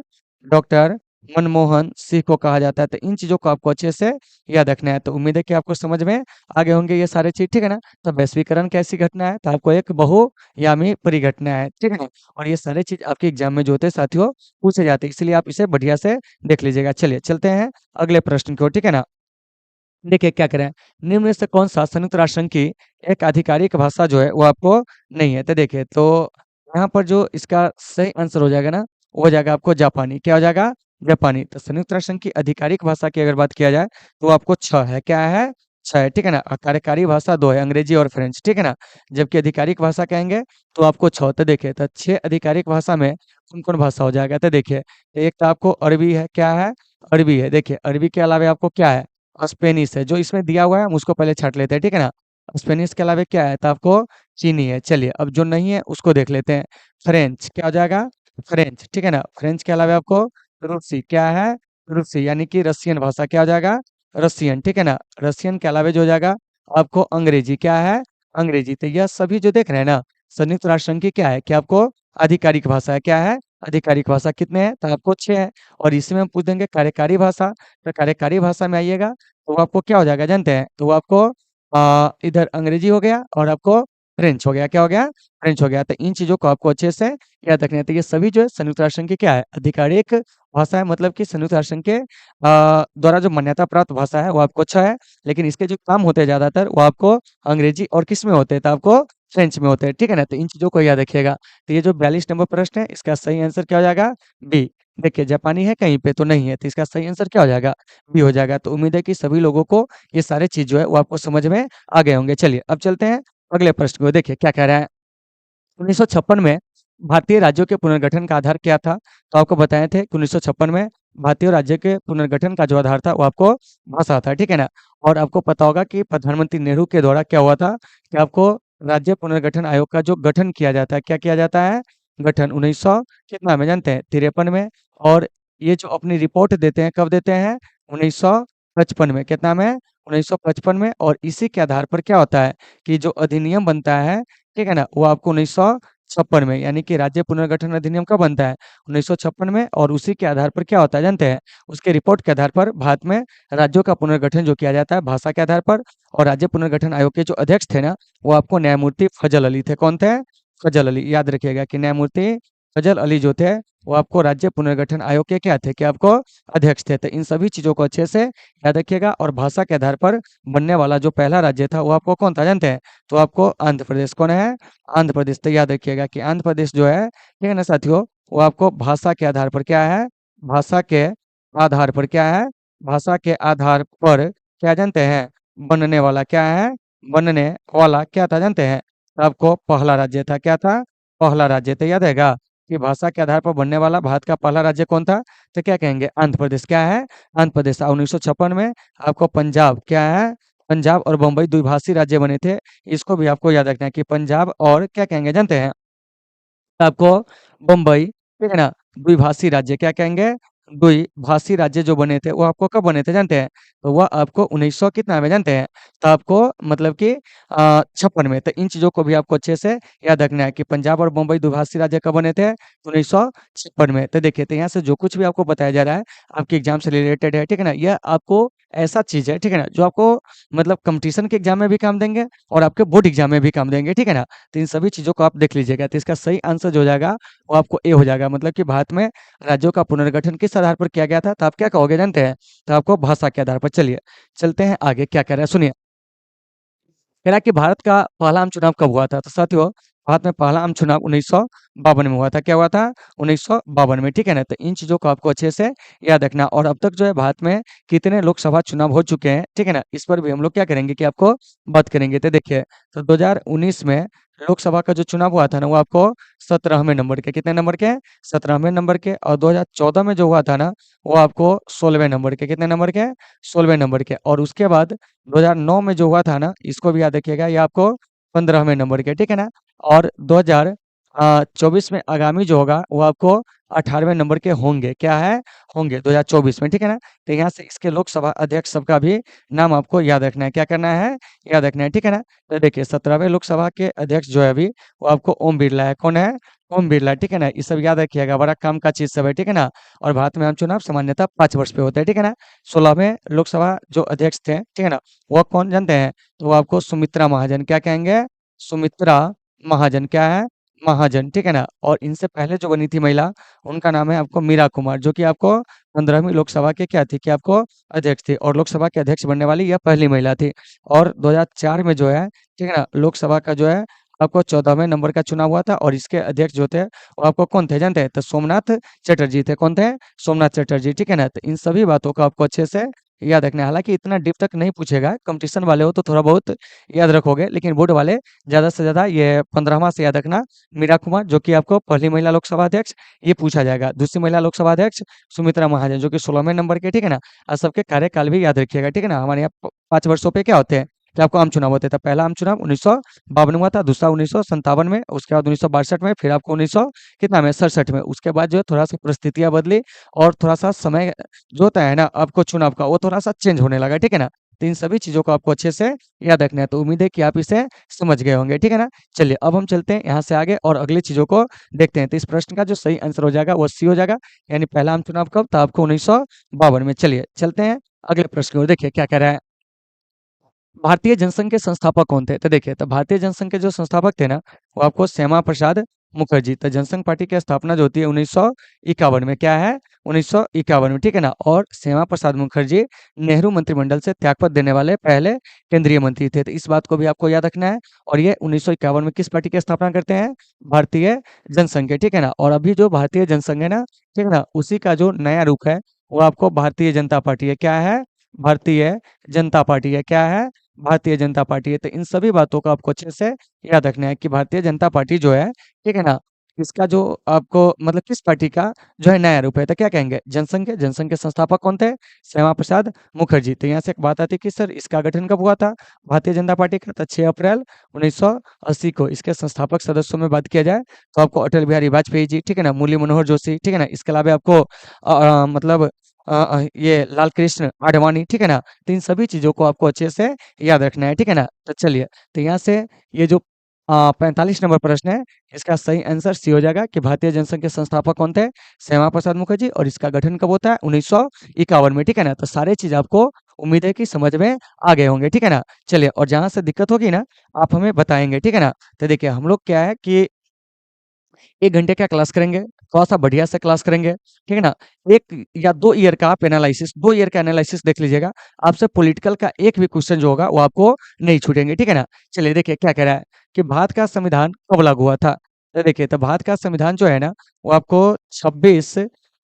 डॉक्टर मनमोहन सिंह को कहा जाता है। तो इन चीज़ों को आपको अच्छे से याद रखना है। तो उम्मीद है कि आपको समझ में आ गए होंगे ये सारे चीज़, ठीक है ना? तो वैश्वीकरण कैसी घटना है? तो आपको एक बहुयामी परिघटना है, ठीक है ना? और ये सारे चीज़ आपके एग्ज़ाम में जो होते हैं साथियों पूछे जाते हैं, इसलिए आप इसे बढ़िया से देख लीजिएगा। चलिए चलते हैं अगले प्रश्न की ओर, ठीक है ना? देखिए क्या करें, निम्न में से कौन-सा संयुक्त राष्ट्र संघ की एक आधिकारिक भाषा जो है वो आपको नहीं है? तो देखिए, तो यहाँ पर जो इसका सही आंसर हो जाएगा ना, वो हो जाएगा आपको जापानी। क्या हो जाएगा? जापानी। तो संयुक्त राष्ट्र संघ की आधिकारिक भाषा की अगर बात किया जाए, तो वो आपको 6 है। क्या है? 6 है, ठीक है ना? कार्यकारी भाषा 2 है, अंग्रेजी और फ्रेंच, ठीक है ना? जबकि आधिकारिक भाषा कहेंगे, तो आपको 6। तो देखिए, तो 6 आधिकारिक भाषा में कौन-कौन भाषा हो जाएगा? तो देखिए, एक तो आपको अरबी है, क्या है? अरबी है। देखिए, अरबी के अलावा आपको क्या है? स्पेनिश है, जो इसमें दिया हुआ है हम उसको पहले छाँट लेते हैं, ठीक है ना? स्पेनिश के अलावा क्या है? तो आपको चीनी है। चलिए, अब जो नहीं है उसको देख लेते हैं। फ्रेंच, क्या हो जाएगा? फ्रेंच, ठीक है ना? फ्रेंच के अलावा आपको रूसी, क्या है? रूसी यानी कि रसियन भाषा, क्या हो जाएगा? रसियन, ठीक है ना? रसियन के अलावा जो हो जाएगा आपको अंग्रेजी, क्या है? अंग्रेजी। तो यह सभी जो देख रहे हैं ना, संयुक्त राष्ट्र संघ की क्या है कि आपको आधिकारिक भाषा है। क्या है? आधिकारिक भाषा कितने हैं? तो आपको 6 है। और इसमें हम पूछ देंगे कार्यकारी भाषा, तो कार्यकारी भाषा में आइएगा तो वो आपको क्या हो जाएगा जानते हैं? तो वो आपको इधर अंग्रेजी हो गया और आपको फ्रेंच हो गया। क्या हो गया? फ्रेंच हो गया। तो इन चीज़ों को आपको अच्छे से याद रखना है। तो ये सभी जो है संयुक्त राष्ट्र संघ की क्या है? आधिकारिक भाषा है, मतलब कि संयुक्त राष्ट्र संघ के द्वारा जो मान्यता प्राप्त भाषा है वो आपको 6 है। लेकिन इसके जो काम होते हैं ज़्यादातर वो आपको अंग्रेजी और किस में होते हैं? तो आपको फ्रेंच में होते हैं। ठीक है ना? तो इन चीज़ों को याद रखिएगा। तो ये जो 42 नंबर प्रश्न है इसका सही आंसर क्या हो जाएगा? बी। देखिए जापानी है कहीं पे तो नहीं है, तो इसका सही आंसर क्या हो जाएगा? बी हो जाएगा। तो उम्मीद है कि सभी लोगों को ये सारे चीज़ जो है वो आपको समझ में आ गए होंगे। चलिए अब चलते हैं अगले प्रश्न को। देखिए क्या कह रहा है? 1956 में भारतीय राज्यों के पुनर्गठन का आधार क्या था? तो आपको बताए थे कि 1956 में भारतीय राज्य के पुनर्गठन का जो आधार था वो आपको भाषा था, ठीक है ना? और आपको पता होगा कि प्रधानमंत्री नेहरू के द्वारा क्या हुआ था कि आपको राज्य पुनर्गठन आयोग का जो गठन किया जाता है, क्या किया जाता है? गठन 1900 कितना में जानते हैं? 53 में। और ये जो अपनी रिपोर्ट देते हैं कब देते हैं? 1955 में। कितना में? 1955 में। और इसी के आधार पर क्या होता है कि जो अधिनियम बनता है, ठीक है ना? वो आपको 1956 में, यानी कि राज्य पुनर्गठन अधिनियम कब बनता है? 1956 में। और उसी के आधार पर क्या होता है जानते हैं? उसके रिपोर्ट के आधार पर भारत में राज्यों का पुनर्गठन जो किया जाता है भाषा के आधार पर। और राज्य पुनर्गठन आयोग के जो अध्यक्ष थे ना, वो आपको न्यायमूर्ति फजल अली थे। कौन थे? फजल अली। याद रखिएगा कि न्यायमूर्ति फजल अली जो थे वो आपको राज्य पुनर्गठन आयोग के क्या थे? कि आपको अध्यक्ष थे। तो इन सभी चीज़ों को अच्छे से याद रखिएगा। और भाषा के आधार पर बनने वाला जो पहला राज्य था वो आपको कौन था जानते हैं? तो आपको आंध्र प्रदेश। कौन है? आंध्र प्रदेश। तो याद रखिएगा कि आंध्र प्रदेश जो है, ठीक है ना साथियों, वो आपको भाषा के आधार पर क्या है? भाषा के आधार पर क्या है? भाषा के आधार पर क्या जानते हैं? बनने वाला क्या है? बनने वाला क्या था जानते हैं? तो आपको पहला राज्य था। क्या था? पहला राज्य। तो याद रहेगा कि भाषा के आधार पर बनने वाला भारत का पहला राज्य कौन था? तो क्या कहेंगे? आंध्र प्रदेश। क्या है? आंध्र प्रदेश। 1956 में आपको पंजाब क्या है? पंजाब और बम्बई द्विभाषी राज्य बने थे। इसको भी आपको याद रखना है कि पंजाब और क्या कहेंगे जानते हैं? आपको बम्बई, ठीक है ना? द्विभाषी राज्य क्या कहेंगे? द्विभाषी राज्य जो बने थे वो आपको कब बने थे जानते हैं? तो वह आपको 1900 कितना में जानते हैं? तो आपको मतलब कि 56 में। तो इन चीज़ों को भी आपको अच्छे से याद रखना है कि पंजाब और बम्बई द्विभाषी राज्य कब बने थे? 1956 में। तो देखिए, तो यहाँ से जो कुछ भी आपको बताया जा रहा है, आपके एग्ज़ाम से रिलेटेड है, ठीक है ना? यह आपको ऐसा चीज़ है, ठीक है ना? जो आपको मतलब कॉम्पिटिशन के एग्ज़ाम में भी काम देंगे और आपके बोर्ड एग्ज़ाम में भी काम देंगे, ठीक है ना? तो इन सभी चीज़ों को आप देख लीजिएगा। तो इसका सही आंसर जो हो जाएगा वो आपको ए हो जाएगा। मतलब कि भारत में राज्यों का पुनर्गठन किस आधार पर किया गया था? तो आप क्या कहोगे जानते हैं? तो आपको भाषा के आधार पर। चलिए, चलते हैं आगे क्या कह रहा है सुनिए। कह रहा है कि भारत का पहला आम चुनाव कब हुआ था? तो साथियों, भारत में पहला आम चुनाव 1952 में हुआ था। क्या हुआ था? 1952 में, ठीक है ना? तो इन चीज़ों को आपको अच्छे से याद रखना। और अब तक जो है भारत में कितने लोकसभा चुनाव हो चुके हैं, ठीक है ना? इस पर भी हम लोग क्या करेंगे कि आपको बात करेंगे। तो देखिए, तो 2019 में लोकसभा का जो चुनाव हुआ था ना, वो आपको 17वें नंबर के, कितने नंबर के? 17वें नंबर के। और 2014 में जो हुआ था ना, वो आपको 16वें नंबर के, कितने नंबर के? 16वें नंबर के। और उसके बाद 2009 में जो हुआ था ना, इसको भी याद रखिएगा, ये आपको 15वें नंबर के, ठीक है ना? और 24 में आगामी जो होगा वो आपको 18वें नंबर के होंगे, क्या है? होंगे 2024 में, ठीक है ना? तो यहाँ से इसके लोकसभा अध्यक्ष सबका भी नाम आपको याद रखना है, क्या करना है? याद रखना है, ठीक है ना? तो देखिए 17वें लोकसभा के अध्यक्ष जो है अभी, वो आपको ओम बिरला है, कौन है? ओम बिरला, ठीक है ना? ये सब याद रखिएगा, बड़ा काम का चीज़ सब है, ठीक है ना? और भारत में आम चुनाव सामान्यतः 5 वर्ष पे होते हैं, ठीक है ना? 16वें लोकसभा जो अध्यक्ष थे, ठीक है ना? वो कौन जानते हैं? तो वो आपको सुमित्रा महाजन, क्या कहेंगे? सुमित्रा महाजन, क्या है? महाजन, ठीक है ना? और इनसे पहले जो बनी थी महिला, उनका नाम है आपको मीरा कुमार, जो कि आपको 15वीं लोकसभा के क्या थी? कि आपको अध्यक्ष थी, और लोकसभा के अध्यक्ष बनने वाली यह पहली महिला थी। और 2004 में जो है, ठीक है ना? लोकसभा का जो है आपको 14वें नंबर का चुनाव हुआ था, और इसके अध्यक्ष जो थे वो आपको कौन थे जानते हैं? तो सोमनाथ चटर्जी थे, कौन थे? सोमनाथ चटर्जी, ठीक है ना? तो इन सभी बातों को आपको अच्छे से याद रखना है। हालांकि इतना डीप तक नहीं पूछेगा, कंपटीशन वाले हो तो थोड़ा बहुत याद रखोगे, लेकिन बोर्ड वाले ज्यादा से ज्यादा ये 15वां से याद रखना। मीरा कुमार, जो कि आपको पहली महिला लोकसभा अध्यक्ष, ये पूछा जाएगा। दूसरी महिला लोकसभा अध्यक्छ सुमित्रा महाजन, जो कि 16वें नंबर के, ठीक है ना? और सबके कार्यकाल भी याद रखिएगा, ठीक है ना? हमारे यहाँ 5 वर्षों पे क्या होते हैं? कि आपको आम चुनाव होते थे। पहला आम चुनाव 1952 में हुआ था, दूसरा 1957 में, उसके बाद 1962 में, फिर आपको 1900 कितना में 67 में। उसके बाद जो है थोड़ा सा परिस्थितियां बदली, और थोड़ा सा समय जो होता है ना आपको चुनाव का, वो थोड़ा सा चेंज होने लगा, ठीक है ना? तो इन सभी चीजों को आपको अच्छे से याद रखना है। तो उम्मीद है कि आप इसे समझ गए होंगे, ठीक है ना? चलिए अब हम चलते हैं यहाँ से आगे और अगली चीजों को देखते हैं। तो इस प्रश्न का जो सही आंसर हो जाएगा वो सी हो जाएगा, यानी पहला आम चुनाव कब था? आपको 1952 में। चलिए चलते हैं अगले प्रश्न की ओर, देखिए क्या कह रहा है। भारतीय जनसंघ के संस्थापक कौन थे? तो देखिए, तो भारतीय जनसंघ के जो संस्थापक थे ना, वो आपको श्यामा प्रसाद मुखर्जी। तो जनसंघ पार्टी की स्थापना जो होती है 1951 में, क्या है? 1951 में, ठीक है ना? और श्यामा प्रसाद मुखर्जी नेहरू मंत्रिमंडल से त्यागपत्र देने वाले पहले केंद्रीय मंत्री थे। तो इस बात को भी आपको याद रखना है। और ये 1951 में किस पार्टी की स्थापना करते हैं? भारतीय जनसंघ के, ठीक है ना? और अभी जो भारतीय जनसंघ है ना, ठीक है ना, उसी का जो नया रूप है वो आपको भारतीय जनता पार्टी है, क्या है? भारतीय जनता पार्टी है, क्या है? भारतीय जनता पार्टी है। तो इन सभी बातों को आपको अच्छे से याद रखना है कि भारतीय जनता पार्टी जो है, ठीक है ना, इसका जो आपको मतलब किस पार्टी का जो है नया रूप है, तो क्या कहेंगे? जनसंघ के संस्थापक कौन थे? श्यामा प्रसाद मुखर्जी। तो यहाँ से एक बात आती है कि सर इसका गठन कब हुआ था भारतीय जनता पार्टी का? तो 6 अप्रैल 1980 को। इसके संस्थापक सदस्यों में बात किया जाए तो आपको अटल बिहारी वाजपेयी जी, ठीक है ना, मुरली मनोहर जोशी, ठीक है ना, इसके अलावा आपको मतलब ये लाल कृष्ण आडवाणी, ठीक है ना? तो इन सभी चीजों को आपको अच्छे से याद रखना है, ठीक है ना? तो चलिए, तो यहाँ से ये जो 45 नंबर प्रश्न है, इसका सही आंसर सी हो जाएगा कि भारतीय जनसंघ के संस्थापक कौन थे? श्यामा प्रसाद मुखर्जी। और इसका गठन कब होता है? 1951 में, ठीक है ना? तो सारे चीज आपको उम्मीद है कि समझ में आ गए होंगे, ठीक है ना? चलिए, और जहां से दिक्कत होगी ना, आप हमें बताएंगे, ठीक है ना? तो देखिए हम लोग क्या है कि 1 घंटे का क्लास करेंगे, थोड़ा-सा बढ़िया से क्लास करेंगे, ठीक है ना? 1 या 2 ईयर का आप एनालिसिस 2 ईयर का एनालिसिस देख लीजिएगा, आपसे पॉलिटिकल का एक भी क्वेश्चन जो होगा वो आपको नहीं छूटेंगे, ठीक है ना? चलिए देखिए क्या कह रहा है कि भारत का संविधान कब लागू हुआ था? तो देखिए, तो भारत का संविधान जो है ना, वो आपको 26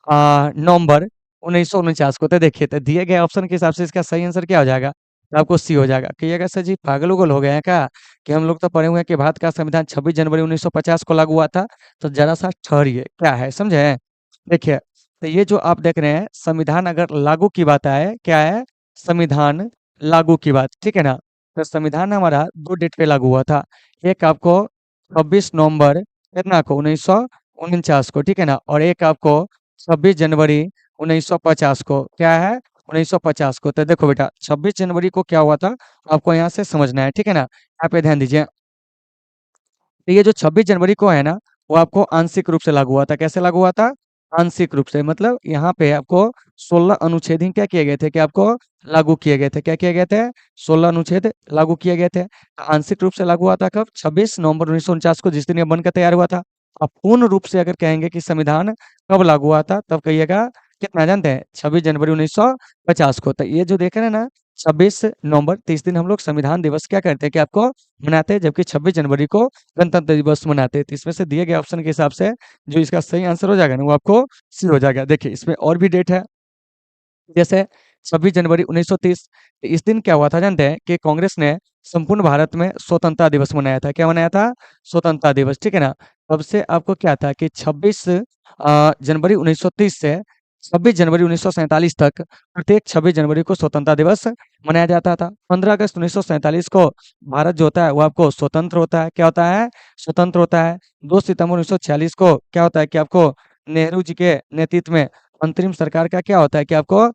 नवंबर 1949 को। तो देखिए, तो दिए गए ऑप्शन के हिसाब से इसका सही आंसर क्या हो जाएगा? तो आपको सी हो जाएगा। कहिएगा सर जी पागल-उगल हो गए हैं क्या? कि हम लोग तो पढ़े हुए हैं कि भारत का संविधान 26 जनवरी 1950 को लागू हुआ था। तो ज़रा-सा ठहरिए, क्या है समझे? देखिए, तो ये जो आप देख रहे हैं संविधान अगर लागू की बात आए, क्या है? संविधान लागू की बात, ठीक है ना? तो संविधान हमारा 2 डेट पे लागू हुआ था। एक आपको 26 नवंबर कितना को 1949 को, ठीक है ना? और एक आपको 26 जनवरी 1950 को, क्या है? 1950 को। तो देखो बेटा 26 जनवरी को क्या हुआ था, आपको यहाँ से समझना है, ठीक है ना? यहाँ पे ध्यान दीजिए। तो ये जो 26 जनवरी को है ना, वो आपको आंशिक रूप से लागू हुआ था। कैसे लागू हुआ था? आंशिक रूप से, मतलब यहाँ पे आपको 16 अनुच्छेद ही क्या किए गए थे कि आपको लागू किए गए थे। क्या किए गए थे? 16 अनुच्छेद लागू किए गए थे। तो आंशिक रूप से लागू हुआ था कब? 26 नवंबर 1949 को, जिस दिन ये बनकर तैयार हुआ था। अब पूर्ण रूप से अगर कहेंगे कि संविधान कब लागू हुआ था, तब कहिएगा कितना जानते हैं? 26 जनवरी 1950 को। तो ये जो देख रहे हैं ना 26 नवंबर, तो इस दिन हम लोग संविधान दिवस क्या करते हैं कि आपको मनाते हैं, जबकि 26 जनवरी को गणतंत्र दिवस मनाते हैं। तो इसमें से दिए गए ऑप्शन के हिसाब से जो इसका सही आंसर हो जाएगा ना, वो आपको सी हो जाएगा। देखिए इसमें और भी डेट है, जैसे 26 जनवरी 1930। तो इस दिन क्या हुआ था जानते हैं? कि कांग्रेस ने संपूर्ण भारत में स्वतंत्रता दिवस मनाया था। क्या मनाया था? स्वतंत्रता दिवस, ठीक है ना? तब से आपको क्या था कि 26 जनवरी 1930 से 26 जनवरी 1947 तक प्रत्येक 26 जनवरी को स्वतंत्रता दिवस मनाया जाता था। 15 अगस्त 1947 को भारत जो होता है वो आपको स्वतंत्र होता है। क्या होता है? स्वतंत्र होता है। 2 सितंबर 1946 को क्या होता है कि आपको नेहरू जी के नेतृत्व में अंतरिम सरकार का क्या होता है कि आपको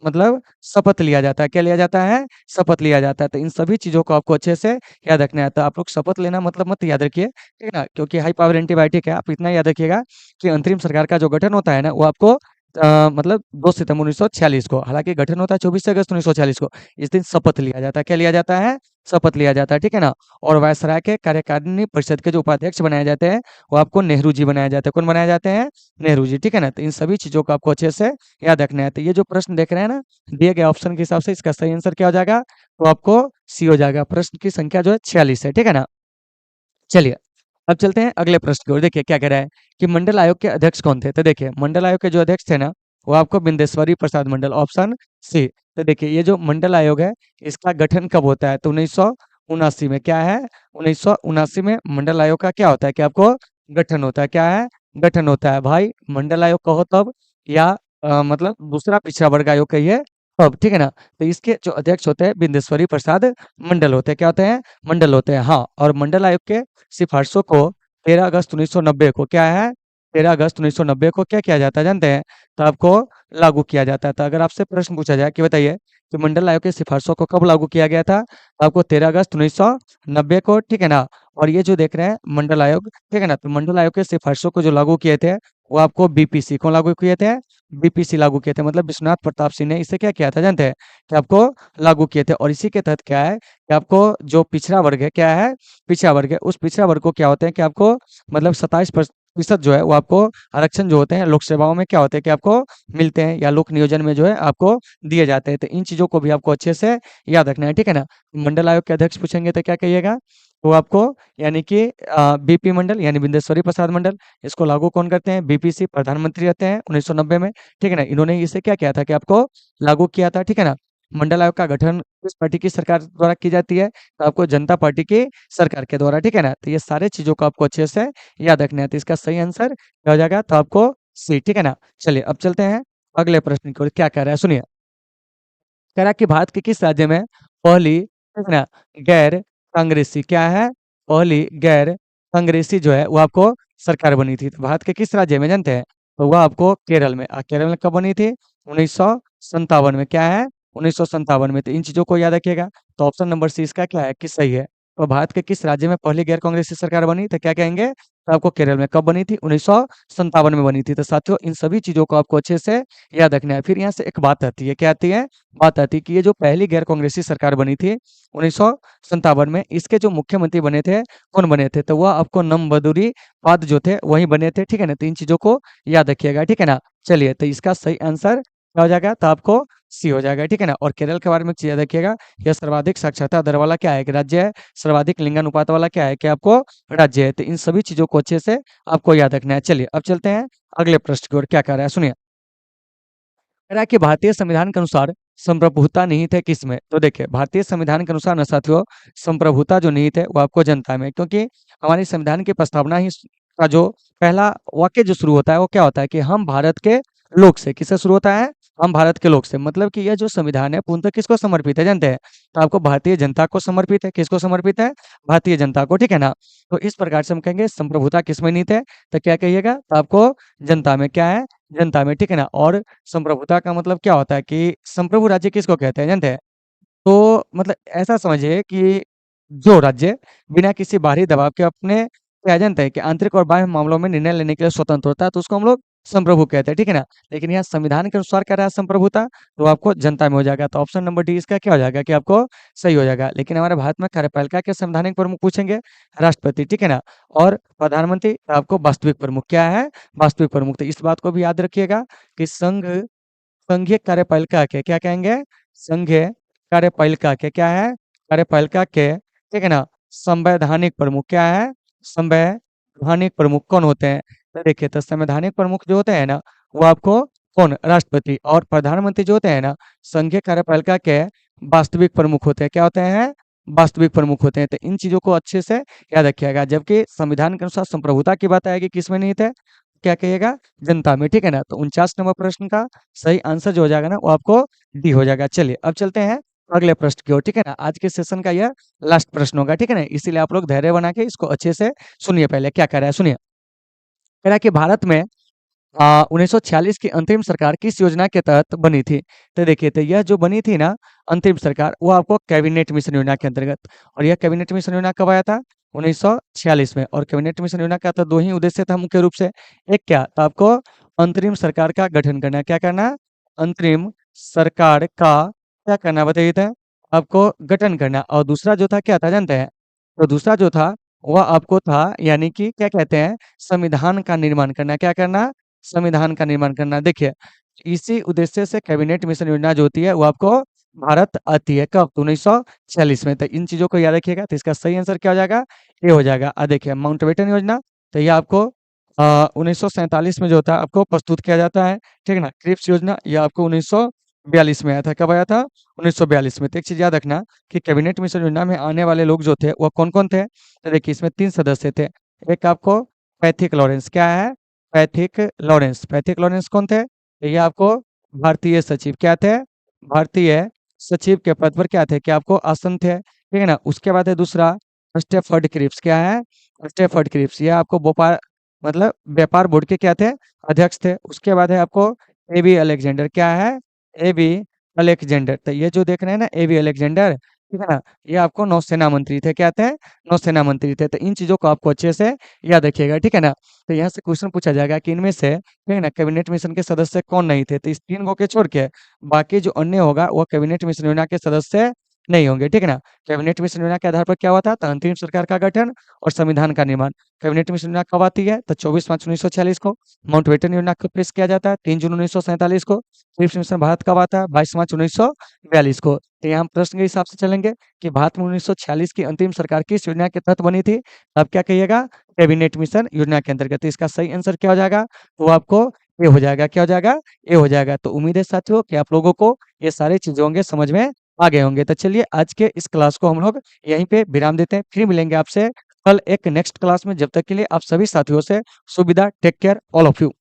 मतलब शपथ लिया जाता है। क्या लिया जाता है? शपथ लिया जाता है। तो इन सभी चीज़ों को आपको अच्छे से याद रखना है। तो आप लोग शपथ लेना मतलब मत याद रखिए, ठीक है ना? क्योंकि हाई पावर एंटीबायोटिक है। आप इतना याद रखिएगा कि अंतरिम सरकार का जो गठन होता है ना, वो आपको मतलब 2 सितंबर 1946 को, हालाँकि गठन होता है 24 अगस्त 1946 को। इस दिन शपथ लिया जाता है। क्या लिया जाता है? शपथ लिया जाता है, ठीक है ना? और वायसराय के कार्यकारिणी परिषद के जो उपाध्यक्ष बनाए जाते हैं, वो आपको नेहरू जी बनाए जाते हैं। कौन बनाए जाते हैं? नेहरू जी, ठीक है ना? तो इन सभी चीज़ों को आपको अच्छे से याद रखना है। तो ये जो प्रश्न देख रहे हैं ना, दिए गए ऑप्शन के हिसाब से इसका सही आंसर क्या हो जाएगा? तो आपको सी हो जाएगा। प्रश्न की संख्या जो है 46 है, ठीक है ना? चलिए, अब चलते हैं अगले प्रश्न की ओर। देखिए क्या कह रहा है कि मंडल आयोग के अध्यक्ष कौन थे? तो देखिए मंडल आयोग के जो अध्यक्ष थे ना, वो आपको बिंदेश्वरी प्रसाद मंडल, ऑप्शन सी। तो देखिए ये जो मंडल आयोग है, इसका गठन कब होता है? तो 1979 में। क्या है? 1979 में मंडल आयोग का क्या होता है कि आपको गठन होता है। क्या है? गठन होता है। भाई मंडल आयोग कहो तब, या मतलब दूसरा पिछड़ा वर्ग आयोग कहिए तब, ठीक है ना? तो इसके जो अध्यक्ष होते हैं बिंदेश्वरी प्रसाद मंडल होते हैं। क्या होते हैं? मंडल होते हैं। हाँ, और मंडल आयोग के सिफारिशों को 13 अगस्त 1990 को क्या है? 13 अगस्त 1990 को क्या किया जाता है जानते हैं? तो आपको लागू किया जाता है। तो अगर आपसे प्रश्न पूछा जाए कि बताइए कि मंडल आयोग की सिफारिशों को कब लागू किया गया था? तो आपको 13 अगस्त 1990 को, ठीक है ना? और ये जो देख रहे हैं मंडल आयोग, ठीक है ना? तो मंडल आयोग के सिफारिशों को जो लागू किए थे, वो आपको बीपीसी को लागू किए थे। बीपीसी लागू किए थे, मतलब विश्वनाथ प्रताप सिंह ने इसे क्या किया था जानते हैं? कि आपको लागू किए थे। और इसी के तहत क्या है कि आपको जो पिछड़ा वर्ग है, क्या है? पिछड़ा वर्ग है। उस पिछड़ा वर्ग को क्या होते हैं कि आपको मतलब 27% जो है वो आपको आरक्षण जो होते हैं लोक सेवाओं में क्या होते हैं कि आपको मिलते हैं, या लोक नियोजन में जो है आपको दिए जाते हैं। तो इन चीज़ों को भी आपको अच्छे से याद रखना है, ठीक है ना? मंडल आयोग के अध्यक्ष पूछेंगे तो क्या कहिएगा? वो आपको यानी कि बीपी मंडल यानी बिंदेश्वरी प्रसाद मंडल, इसको लागू कौन करते हैं? बीपीसी प्रधानमंत्री रहते हैं 1990 में, ठीक है ना? इन्होंने इसे क्या किया था कि आपको लागू किया था, ठीक है ना? मंडल आयोग का गठन किस पार्टी की सरकार द्वारा की जाती है? तो आपको जनता पार्टी की सरकार के द्वारा, ठीक है ना? तो ये सारे चीज़ों को आपको अच्छे से याद रखना है। तो इसका सही आंसर क्या हो जाएगा? तो आपको सी, ठीक है ना? चलिए अब चलते हैं अगले प्रश्न की ओर। क्या कह रहा है सुनिए। कह रहा है कि भारत के किस राज्य में पहली, ठीक है ना, गैर कांग्रेसी क्या है? पहली गैर कांग्रेसी जो है वो आपको सरकार बनी थी। तो भारत के किस राज्य में जानते हैं? तो वह आपको केरल में। केरल में कब बनी थी? 1957 में। क्या है? 1957 में। तो इन चीज़ों को याद रखिएगा। तो ऑप्शन नंबर सी इसका क्या है कि सही है। तो भारत के किस राज्य में पहली गैर कांग्रेसी सरकार बनी? तो क्या कहेंगे? तो आपको केरल में। कब बनी थी? 1957 में बनी थी। तो साथियों इन सभी चीज़ों को आपको अच्छे से याद रखना है। फिर यहाँ से एक बात आती है, क्या आती है? बात आती है कि ये जो पहली गैर कांग्रेसी सरकार बनी थी 1957 में, इसके जो मुख्यमंत्री बने थे, कौन बने थे? तो वह आपको नंबदुरी पाद जो थे वही बने थे, ठीक है ना? तो इन चीज़ों को याद रखिएगा, ठीक है ना? चलिए तो इसका सही आंसर क्या हो जाएगा? तो आपको सी हो जाएगा, ठीक है ना? और केरल के बारे में एक चीज़ याद रखिएगा, यह सर्वाधिक साक्षरता दर वाला क्या है? कि राज्य है। सर्वाधिक लिंगानुपात वाला क्या है? कि आपको राज्य है। तो इन सभी चीज़ों को अच्छे से आपको याद रखना है। चलिए अब चलते हैं अगले प्रश्न की ओर। क्या कह रहा है सुनिए। कह रहा है कि भारतीय संविधान के अनुसार संप्रभुता निहित है किसमें? तो देखिए भारतीय संविधान के अनुसार ना साथियों, संप्रभुता जो निहित है वो आपको जनता में, क्योंकि हमारे संविधान की प्रस्तावना ही का जो पहला वाक्य जो शुरू होता है वो क्या होता है कि हम भारत के लोग से। किससे शुरू होता है? हम भारत के लोग से। मतलब कि यह जो संविधान है पूर्णतः किसको समर्पित है जानते हैं? तो आपको भारतीय जनता को समर्पित है। किसको समर्पित है? भारतीय जनता को, ठीक है ना? तो इस प्रकार से हम कहेंगे संप्रभुता किसमें निहित है? तो क्या कहिएगा? तो आपको जनता में। क्या है? जनता में, ठीक है ना? और संप्रभुता का मतलब क्या होता है कि संप्रभु राज्य किसको कहते हैं जानते हैं? तो मतलब ऐसा समझिए कि जो राज्य बिना किसी बाहरी दबाव के अपने क्या जानते हैं कि आंतरिक और बाह्य मामलों में निर्णय लेने के लिए स्वतंत्र होता है, तो उसको हम लोग संप्रभु कहते हैं, ठीक है ना? लेकिन यहाँ संविधान के अनुसार कह रहा है संप्रभुता, तो आपको जनता में हो जाएगा। तो ऑप्शन नंबर डी इसका क्या हो जाएगा कि आपको सही हो जाएगा। लेकिन हमारे भारत में कार्यपालिका के संवैधानिक प्रमुख पूछेंगे राष्ट्रपति, ठीक है ना? और प्रधानमंत्री तो आपको वास्तविक प्रमुख। क्या है? वास्तविक प्रमुख। तो इस बात को भी याद रखिएगा कि संघीय कार्यपालिका के क्या कहेंगे? संघीय कार्यपालिका के क्या है? कार्यपालिका के, ठीक है ना? संवैधानिक प्रमुख क्या है? संवैधानिक प्रमुख कौन होते हैं? तो देखिए तो संवैधानिक प्रमुख जो होते हैं ना, वो आपको कौन? राष्ट्रपति। और प्रधानमंत्री जो होते हैं ना, संघीय कार्यपालिका के वास्तविक प्रमुख होते हैं। क्या होते हैं? वास्तविक प्रमुख होते हैं। तो इन चीजों को अच्छे से याद रखिएगा। जबकि संविधान के अनुसार संप्रभुता की बात आएगी किसमें निहित है? क्या कहिएगा? जनता में, ठीक है ना? तो 49 नंबर प्रश्न का सही आंसर जो हो जाएगा ना, वो आपको डी हो जाएगा। चलिए, अब चलते हैं अगले प्रश्न की ओर, ठीक है ना? आज के सेशन का यह लास्ट प्रश्न होगा, ठीक है ना? इसीलिए आप लोग धैर्य बना के इसको अच्छे से सुनिए पहले क्या कह रहा है, सुनिए। कह रहा है कि भारत में 1946 की अंतरिम सरकार किस योजना के तहत बनी थी? तो देखिए, तो यह जो बनी थी ना अंतरिम सरकार, वो आपको कैबिनेट मिशन योजना के अंतर्गत, और यह कैबिनेट मिशन योजना कब आया था? 1946 में। और कैबिनेट मिशन योजना का तो दो ही उद्देश्य था मुख्य रूप से। एक क्या? तो आपको अंतरिम सरकार का गठन करना। क्या करना? अंतरिम सरकार का क्या करना बताइए तो? आपको गठन करना। और दूसरा जो था क्या था जानते हैं? तो दूसरा जो था वह आपको था, यानी कि क्या कहते हैं, संविधान का निर्माण करना। क्या करना? संविधान का निर्माण करना। देखिए, इसी उद्देश्य से कैबिनेट मिशन योजना जो होती है वो आपको भारत आती है कब? तो 1946 में। तो इन चीजों को याद रखिएगा। तो इसका सही आंसर क्या हो जाएगा? ये हो जाएगा। देखिए, माउंटबेटन योजना, तो ये आपको 1947 में जो होता है आपको प्रस्तुत किया जाता है, ठीक है ना? क्रिप्स योजना ये आपको 1942 में आया था। कब आया था? 1942 में। तो एक चीज याद रखना कि कैबिनेट मिशन योजना में आने वाले लोग जो थे वह कौन कौन थे? तो देखिए, इसमें 3 सदस्य थे। एक आपको पैथिक लॉरेंस, क्या है? Pethick Lawrence. पैथिक लॉरेंस कौन थे? तो ये आपको भारतीय सचिव क्या थे? भारतीय सचिव के पद पर क्या थे? क्या आपको आसन थे, ठीक है ना? उसके बाद है दूसरा स्टेफर्ड क्रिप्स। क्या है? स्टेफर्ड क्रिप्स, ये आपको भोपाल मतलब व्यापार बोर्ड के क्या थे? अध्यक्ष थे। उसके बाद है आपको एबी अलेक्जेंडर। क्या है? A B Alexander. तो ये जो देख रहे हैं ना एबी अलेक्जेंडर, ठीक है ना? ये आपको नौसेना मंत्री थे। क्या थे? नौसेना मंत्री थे। तो इन चीजों को आपको अच्छे से याद रखिएगा, ठीक है ना? तो यहाँ से क्वेश्चन पूछा जाएगा कि इनमें से, ठीक है ना, कैबिनेट मिशन के सदस्य कौन नहीं थे? तो इस 3 गो के छोड़ के बाकी जो अन्य होगा वो कैबिनेट मिशन योजना के सदस्य नहीं होंगे, ठीक है ना? कैबिनेट मिशन योजना के आधार पर क्या हुआ था? तो अंतरिम सरकार का गठन और संविधान का निर्माण। कैबिनेट मिशन योजना कब आती है? तो 24 मार्च 1946 को। माउंटबेटन योजना कब पेश किया जाता है? 3 जून 1947 को। क्रिप्स मिशन भारत कब आता है? 22 मार्च 1942 को। तो यहाँ हम प्रश्न के हिसाब से चलेंगे कि भारत में 1946 की अंतिम सरकार किस योजना के तहत बनी थी? अब क्या कहिएगा? कैबिनेट मिशन योजना के अंतर्गत। तो इसका सही आंसर क्या हो जाएगा? तो आपको ये हो जाएगा। क्या हो जाएगा? ये हो जाएगा। तो उम्मीद है साथियों कि आप लोगों को ये सारी चीजें होंगे समझ में आ गए होंगे। तो चलिए, आज के इस क्लास को हम लोग यहीं पे विराम देते हैं। फिर मिलेंगे आपसे कल एक नेक्स्ट क्लास में। जब तक के लिए आप सभी साथियों से सुविधा। Take care all of you.